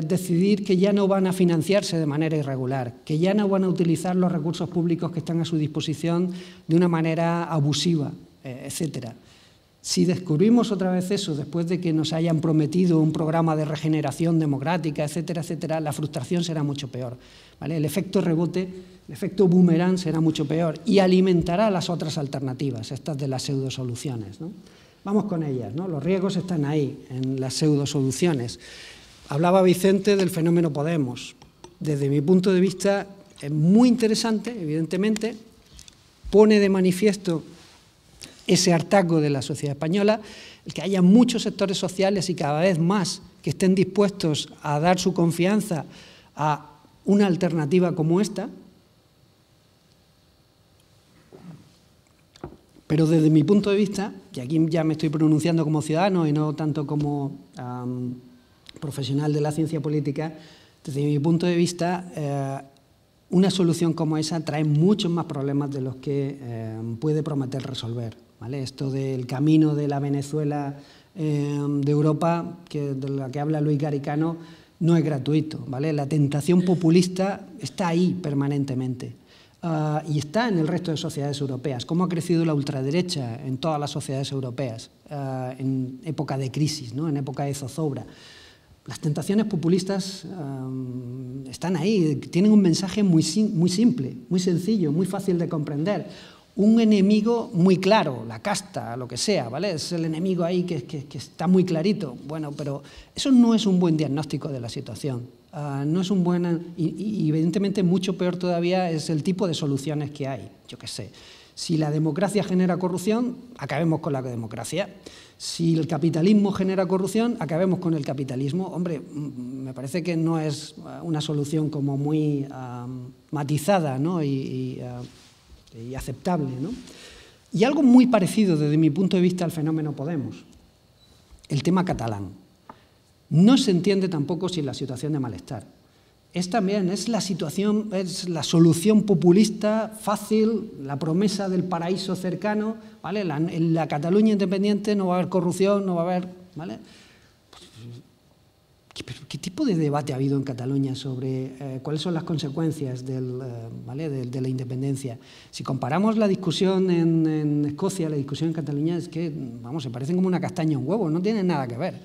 decidir que ya no van a financiarse de manera irregular, que ya no van a utilizar los recursos públicos que están a su disposición de una manera abusiva, etcétera. Si descubrimos otra vez eso después de que nos hayan prometido un programa de regeneración democrática, etcétera, etcétera, la frustración será mucho peor, ¿vale? El efecto rebote, el efecto boomerang será mucho peor y alimentará las otras alternativas, estas de las pseudosoluciones, ¿no? Vamos con ellas, ¿no? Los riesgos están ahí, en las pseudosoluciones. Hablaba Vicente del fenómeno Podemos. Desde mi punto de vista es muy interesante, evidentemente, pone de manifiesto ese hartazgo de la sociedad española, el que haya muchos sectores sociales y cada vez más que estén dispuestos a dar su confianza a una alternativa como esta. Pero desde mi punto de vista, y aquí ya me estoy pronunciando como ciudadano y no tanto como profesional de la ciencia política, desde mi punto de vista, una solución como esa trae muchos más problemas de los que puede prometer resolver, ¿vale? Esto del camino de la Venezuela de Europa, de la que habla Luis Garicano, no es gratuito, ¿vale? La tentación populista está ahí permanentemente y está en el resto de sociedades europeas. ¿Cómo ha crecido la ultraderecha en todas las sociedades europeas en época de crisis, ¿no?, en época de zozobra? Las tentaciones populistas están ahí, tienen un mensaje muy simple, muy sencillo, muy fácil de comprender. Un enemigo muy claro, la casta, lo que sea, ¿vale? Es el enemigo ahí que está muy clarito. Bueno, pero eso no es un buen diagnóstico de la situación. No es un buen... Y evidentemente mucho peor todavía es el tipo de soluciones que hay. Yo qué sé, si la democracia genera corrupción, acabemos con la democracia. Si el capitalismo genera corrupción, acabemos con el capitalismo. Hombre, me parece que no es una solución como muy matizada, ¿no?, y aceptable, ¿no? Y algo muy parecido desde mi punto de vista al fenómeno Podemos, el tema catalán. No se entiende tampoco sin la situación de malestar. Es la solución populista fácil, la promesa del paraíso cercano, ¿vale? En la Cataluña independiente no va a haber corrupción, no va a haber, ¿vale? ¿Qué tipo de debate ha habido en Cataluña sobre cuáles son las consecuencias ¿vale?, de la independencia? Si comparamos la discusión en Escocia, la discusión en Cataluña, es que, vamos, se parecen como una castaña y un huevo, no tienen nada que ver.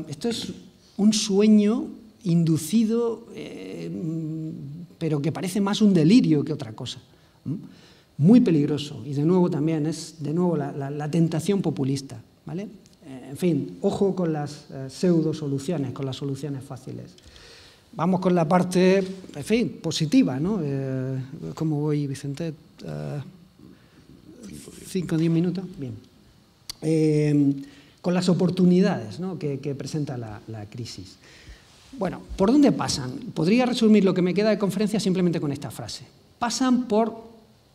Esto es un sueño inducido, pero que parece más un delirio que otra cosa. Muy peligroso, y de nuevo también es la tentación populista, ¿vale? En fin, ojo con las pseudo-soluciones, con las soluciones fáciles. Vamos con la parte, en fin, positiva, ¿no? ¿Cómo voy, Vicente? 5 o 10 minutos. Bien. Con las oportunidades, ¿no?, que presenta la crisis. Bueno, ¿por dónde pasan? Podría resumir lo que me queda de conferencia simplemente con esta frase. Pasan por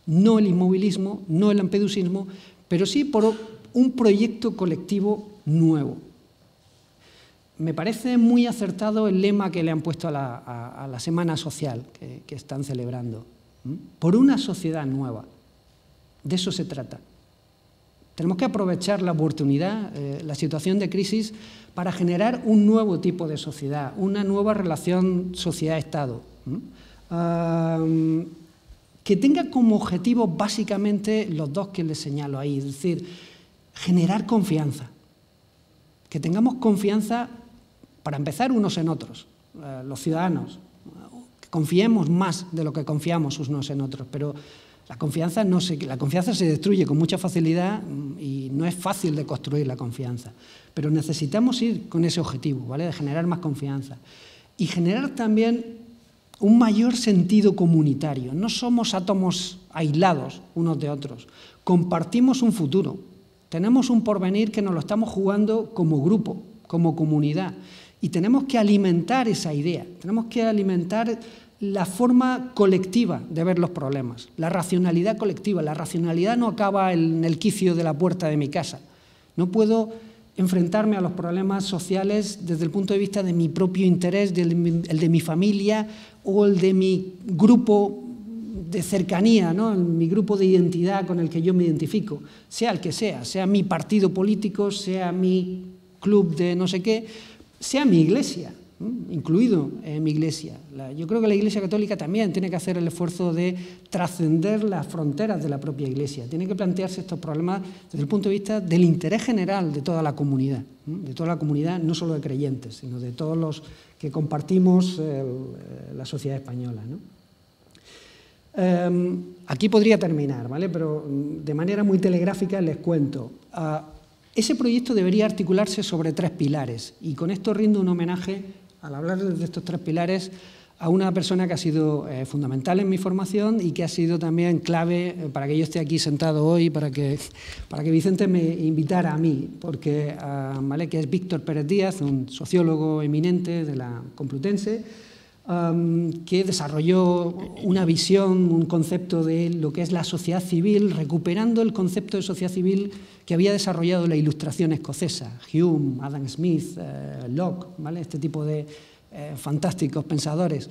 no el inmovilismo, no el lampedusismo, pero sí por un proyecto colectivo nuevo. Me parece muy acertado el lema que le han puesto a la Semana Social que están celebrando. Por una sociedad nueva. De eso se trata. Tenemos que aprovechar la oportunidad, la situación de crisis, para generar un nuevo tipo de sociedad, una nueva relación sociedad-Estado, que tenga como objetivo básicamente los dos que les señalo ahí, es decir, generar confianza, que tengamos confianza para empezar unos en otros, los ciudadanos, que confiemos más de lo que confiamos unos en otros, pero la confianza se destruye con mucha facilidad y no es fácil de construir la confianza, pero necesitamos ir con ese objetivo, ¿vale?, de generar más confianza. y generar también un mayor sentido comunitario. No somos átomos aislados unos de otros, compartimos un futuro, tenemos un porvenir que nos lo estamos jugando como grupo, como comunidad, y tenemos que alimentar esa idea, tenemos que alimentar la forma colectiva de ver los problemas, la racionalidad colectiva. La racionalidad no acaba en el quicio de la puerta de mi casa. No puedo enfrentarme a los problemas sociales desde el punto de vista de mi propio interés, el de mi familia o el de mi grupo de cercanía, ¿no? Mi grupo de identidad con el que yo me identifico, sea el que sea mi partido político, sea mi club de no sé qué, sea mi iglesia, incluido mi iglesia. Yo creo que la Iglesia Católica también tiene que hacer el esfuerzo de trascender las fronteras de la propia iglesia, tiene que plantearse estos problemas desde el punto de vista del interés general de toda la comunidad, no solo de creyentes, sino de todos los que compartimos la sociedad española, ¿no? Aquí podría terminar, ¿vale? Pero de manera muy telegráfica les cuento. Ese proyecto debería articularse sobre 3 pilares, y con esto rindo un homenaje, al hablar de estos 3 pilares, a una persona que ha sido fundamental en mi formación y que ha sido también clave para que yo esté aquí sentado hoy, para que Vicente me invitara a mí, porque, ¿vale? Que es Víctor Pérez Díaz, un sociólogo eminente de la Complutense, que desarrolló una visión, un concepto de lo que es la sociedad civil, recuperando el concepto de sociedad civil que había desarrollado la Ilustración escocesa, Hume, Adam Smith, Locke, ¿vale? Este tipo de fantásticos pensadores.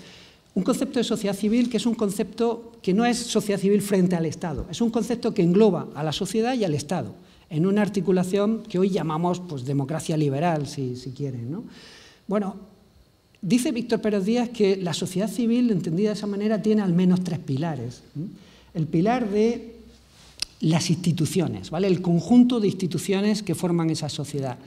Un concepto de sociedad civil que es un concepto que no es sociedad civil frente al Estado, es un concepto que engloba a la sociedad y al Estado, en una articulación que hoy llamamos pues, democracia liberal, si quieren, ¿no? Bueno, dice Víctor Pérez Díaz que la sociedad civil, entendida de esa manera, tiene al menos 3 pilares. El pilar de las instituciones, ¿vale? El conjunto de instituciones que forman esa sociedad,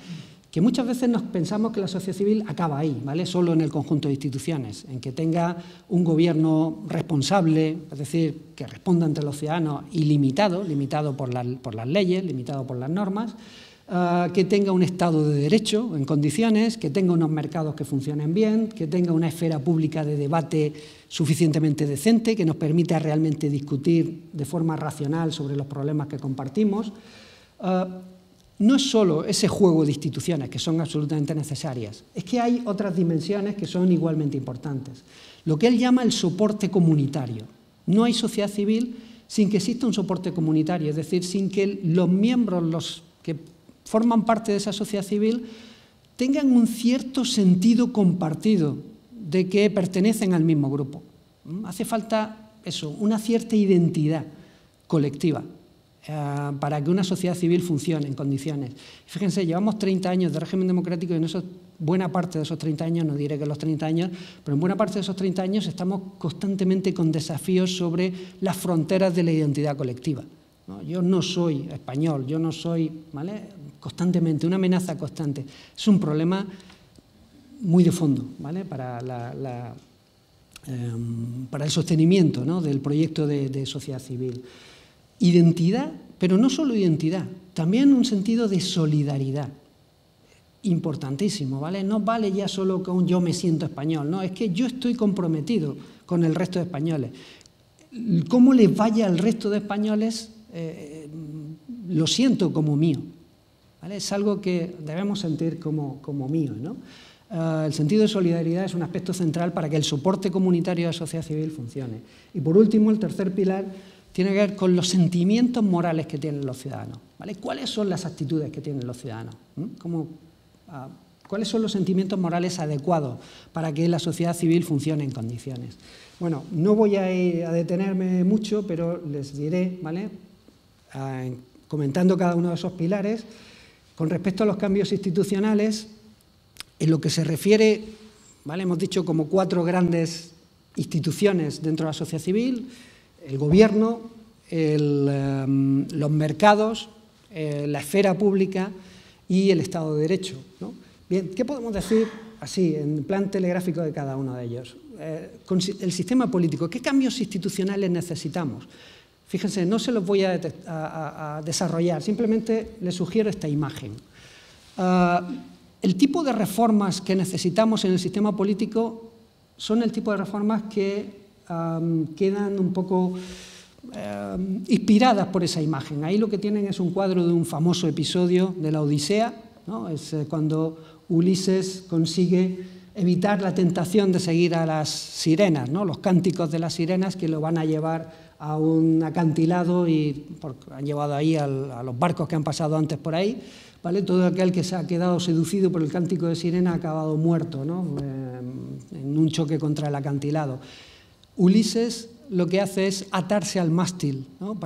que muchas veces nos pensamos que la sociedad civil acaba ahí, ¿vale? Solo en el conjunto de instituciones, en que tenga un gobierno responsable, es decir, que responda ante los ciudadanos y limitado por las leyes, limitado por las normas, que tenga un Estado de Derecho en condiciones, que tenga unos mercados que funcionen bien, que tenga una esfera pública de debate suficientemente decente, que nos permita realmente discutir de forma racional sobre los problemas que compartimos. No es solo ese juego de instituciones que son absolutamente necesarias, es que hay otras dimensiones que son igualmente importantes. Lo que él llama el soporte comunitario. No hay sociedad civil sin que exista un soporte comunitario, es decir, sin que los miembros, los que forman parte de esa sociedad civil, tengan un cierto sentido compartido de que pertenecen al mismo grupo. Hace falta eso, una cierta identidad colectiva para que una sociedad civil funcione en condiciones. Fíjense, llevamos 30 años de régimen democrático y en buena parte de esos 30 años, no diré que los 30 años, pero en buena parte de esos 30 años estamos constantemente con desafíos sobre las fronteras de la identidad colectiva. ¿No? Yo no soy español, yo no soy, ¿vale? Constantemente, una amenaza constante. Es un problema muy de fondo, ¿vale? Para el sostenimiento, ¿no? Del proyecto de sociedad civil. Identidad, pero no solo identidad, también un sentido de solidaridad. Importantísimo, ¿vale? No vale ya solo con yo me siento español, no, es que yo estoy comprometido con el resto de españoles. Cómo les vaya al resto de españoles, lo siento como mío, ¿vale? Es algo que debemos sentir como mío, ¿no? El sentido de solidaridad es un aspecto central para que el soporte comunitario de la sociedad civil funcione. Y por último, el tercer pilar tiene que ver con los sentimientos morales que tienen los ciudadanos, ¿vale? ¿Cuáles son las actitudes que tienen los ciudadanos? ¿Cuáles son los sentimientos morales adecuados para que la sociedad civil funcione en condiciones? Bueno, no voy a detenerme mucho, pero les diré, ¿vale? Comentando cada uno de esos pilares, con respecto a los cambios institucionales, en lo que se refiere, ¿vale? Hemos dicho como 4 grandes instituciones dentro de la sociedad civil: el gobierno, los mercados, la esfera pública y el Estado de Derecho, ¿no? Bien, ¿qué podemos decir así, en plan telegráfico de cada uno de ellos? Con el sistema político, ¿qué cambios institucionales necesitamos? Fíjense, no se los voy a desarrollar, simplemente les sugiero esta imagen. El tipo de reformas que necesitamos en el sistema político son el tipo de reformas que quedan un poco inspiradas por esa imagen. Ahí lo que tienen es un cuadro de un famoso episodio de la Odisea, ¿no? Es cuando Ulises consigue evitar la tentación de seguir a las sirenas, ¿no? Los cánticos de las sirenas que lo van a llevar a un acantilado y han llevado ahí a los barcos que han pasado antes por ahí, ¿vale? Todo aquel que se ha quedado seducido por el cántico de sirena ha acabado muerto, ¿no? En un choque contra el acantilado. Ulises lo que hace es atarse al mástil, ¿no?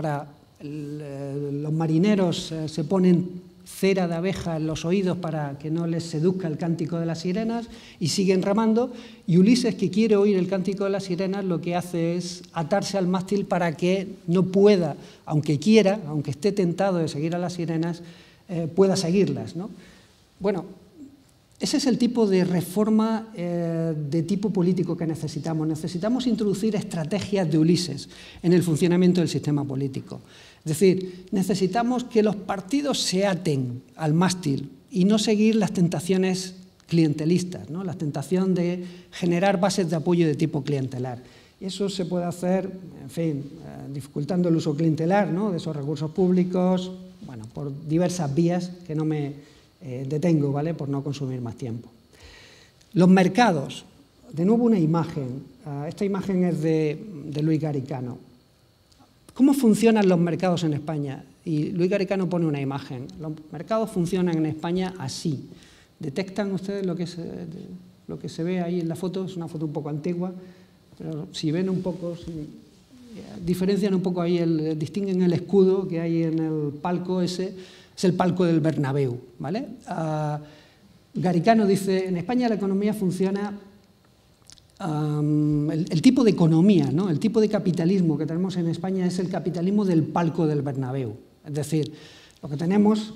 Los marineros se ponen cera de abeja en los oídos para que no les seduzca el cántico de las sirenas y siguen remando, y Ulises, que quiere oír el cántico de las sirenas, lo que hace es atarse al mástil para que no pueda, aunque quiera, aunque esté tentado de seguir a las sirenas, pueda seguirlas, ¿no? Bueno, ese es el tipo de reforma de tipo político que necesitamos. Necesitamos introducir estrategias de Ulises en el funcionamiento del sistema político. Es decir, necesitamos que los partidos se aten al mástil y no seguir las tentaciones clientelistas, ¿no? La tentación de generar bases de apoyo de tipo clientelar. Y eso se puede hacer, en fin, dificultando el uso clientelar, ¿no? De esos recursos públicos, bueno, por diversas vías que no me detengo, ¿vale? Por no consumir más tiempo. Los mercados. De nuevo una imagen. Esta imagen es de Luis Garicano. ¿Cómo funcionan los mercados en España? Y Luis Garicano pone una imagen. Los mercados funcionan en España así. ¿Detectan ustedes lo que se ve ahí en la foto? Es una foto un poco antigua, pero si ven un poco, diferencian un poco ahí, distinguen el escudo que hay en el palco ese, es el palco del Bernabéu, ¿vale? Garicano dice, en España la economía funciona, el tipo de economía, ¿no? El tipo de capitalismo que tenemos en España es el capitalismo del palco del Bernabéu. Es decir, lo que tenemos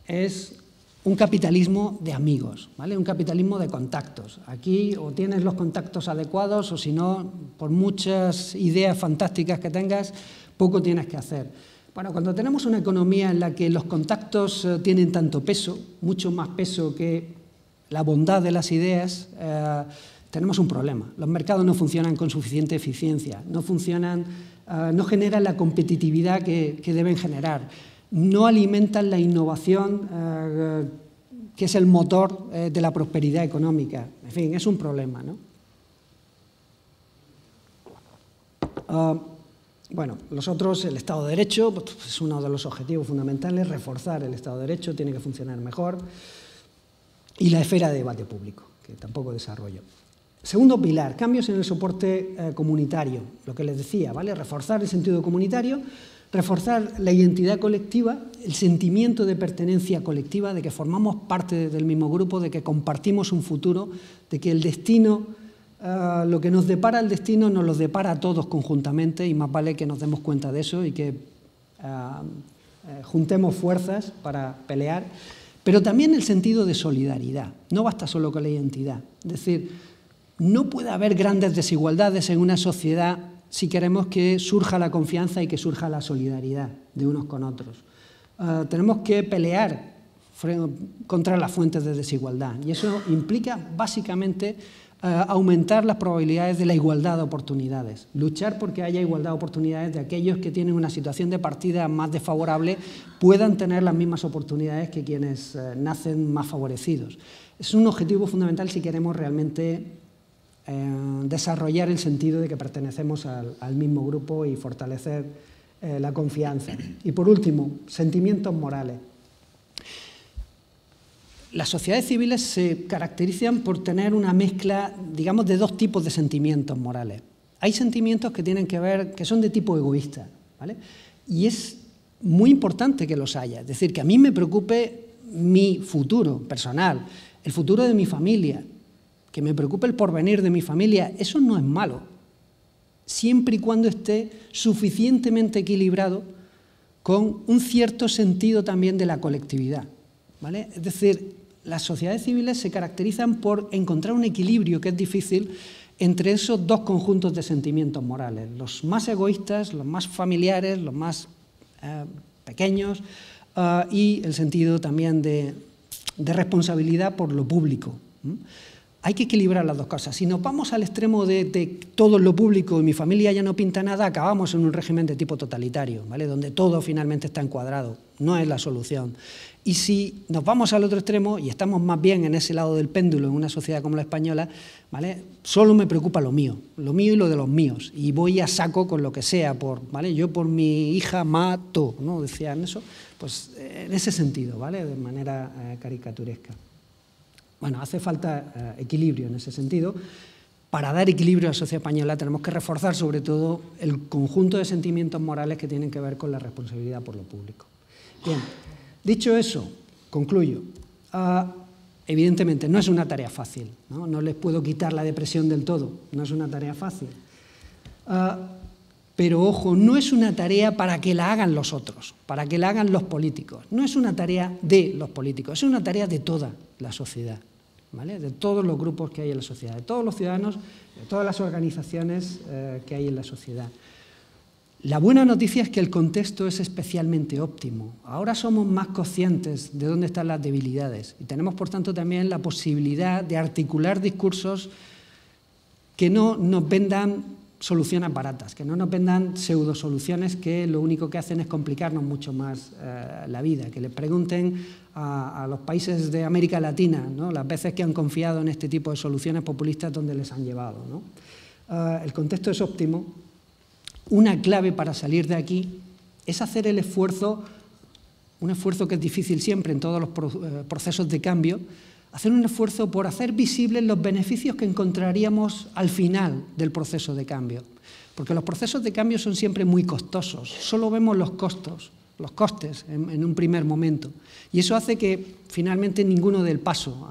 es un capitalismo de amigos, ¿vale? Un capitalismo de contactos. Aquí o tienes los contactos adecuados o si no, por muchas ideas fantásticas que tengas, poco tienes que hacer. Bueno, cuando tenemos una economía en la que los contactos tienen tanto peso, mucho más peso que la bondad de las ideas, tenemos un problema. Los mercados no funcionan con suficiente eficiencia, no generan la competitividad que deben generar, no alimentan la innovación que es el motor de la prosperidad económica. En fin, es un problema, ¿no? Bueno, los otros, el Estado de Derecho, pues, es uno de los objetivos fundamentales, reforzar el Estado de Derecho, tiene que funcionar mejor, y la esfera de debate público, que tampoco desarrollo. Segundo pilar, cambios en el soporte comunitario, lo que les decía, ¿vale? Reforzar el sentido comunitario, reforzar la identidad colectiva, el sentimiento de pertenencia colectiva, de que formamos parte del mismo grupo, de que compartimos un futuro, de que el destino, lo que nos depara el destino nos lo depara a todos conjuntamente y más vale que nos demos cuenta de eso y que juntemos fuerzas para pelear, pero también el sentido de solidaridad. No basta solo con la identidad, es decir, no puede haber grandes desigualdades en una sociedad si queremos que surja la confianza y que surja la solidaridad de unos con otros. Tenemos que pelear contra las fuentes de desigualdad y eso implica básicamente aumentar las probabilidades de la igualdad de oportunidades, luchar porque haya igualdad de oportunidades, de aquellos que tienen una situación de partida más desfavorable puedan tener las mismas oportunidades que quienes nacen más favorecidos. Es un objetivo fundamental si queremos realmente desarrollar el sentido de que pertenecemos al mismo grupo y fortalecer la confianza. Y por último, sentimientos morales. Las sociedades civiles se caracterizan por tener una mezcla, digamos, de dos tipos de sentimientos morales. Hay sentimientos que tienen que ver, que son de tipo egoísta, ¿vale? Y es muy importante que los haya, es decir, que a mí me preocupe mi futuro personal, el futuro de mi familia, que me preocupe el porvenir de mi familia, eso no es malo, siempre y cuando esté suficientemente equilibrado con un cierto sentido también de la colectividad, ¿vale? Es decir, las sociedades civiles se caracterizan por encontrar un equilibrio que es difícil entre esos dos conjuntos de sentimientos morales, los más egoístas, los más familiares, los más pequeños y el sentido también de responsabilidad por lo público. hay que equilibrar las dos cosas. Si nos vamos al extremo de todo lo público y mi familia ya no pinta nada, acabamos en un régimen de tipo totalitario, ¿vale? Donde todo finalmente está encuadrado. No es la solución. Y si nos vamos al otro extremo y estamos más bien en ese lado del péndulo en una sociedad como la española, ¿vale? Solo me preocupa lo mío y lo de los míos. Y voy a saco con lo que sea, ¿vale? Yo por mi hija mato, ¿no? Decían eso. Pues en ese sentido, ¿vale? De manera caricaturesca. Bueno, hace falta equilibrio en ese sentido. Para dar equilibrio a la sociedad española tenemos que reforzar sobre todo el conjunto de sentimientos morales que tienen que ver con la responsabilidad por lo público. Bien, dicho eso, concluyo. Evidentemente no es una tarea fácil, ¿no? No les puedo quitar la depresión del todo, no es una tarea fácil. Pero ojo, no es una tarea para que la hagan los otros, para que la hagan los políticos. No es una tarea de los políticos, es una tarea de toda la sociedad, ¿vale? De todos los grupos que hay en la sociedad, de todos los ciudadanos, de todas las organizaciones que hay en la sociedad. La buena noticia es que el contexto es especialmente óptimo. Ahora somos más conscientes de dónde están las debilidades y tenemos, por tanto, también la posibilidad de articular discursos que no nos vendan soluciones baratas, que no nos vendan pseudosoluciones que lo único que hacen es complicarnos mucho más la vida. Que les pregunten a los países de América Latina, ¿no? Las veces que han confiado en este tipo de soluciones populistas, dónde les han llevado, ¿no? El contexto es óptimo. Una clave para salir de aquí es hacer el esfuerzo, un esfuerzo que es difícil siempre en todos los procesos de cambio, hacer un esfuerzo por hacer visibles los beneficios que encontraríamos al final del proceso de cambio. Porque los procesos de cambio son siempre muy costosos, solo vemos los costes en un primer momento. Y eso hace que finalmente ninguno dé el paso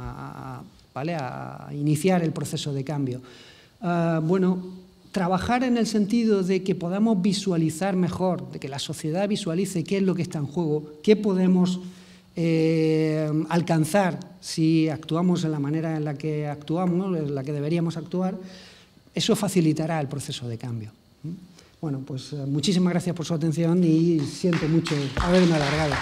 ¿vale? a iniciar el proceso de cambio. Trabajar en el sentido de que podamos visualizar mejor, de que la sociedad visualice qué es lo que está en juego, qué podemos alcanzar si actuamos en la manera en la que actuamos, en la que deberíamos actuar, eso facilitará el proceso de cambio. Bueno, pues muchísimas gracias por su atención y siento mucho haberme alargado.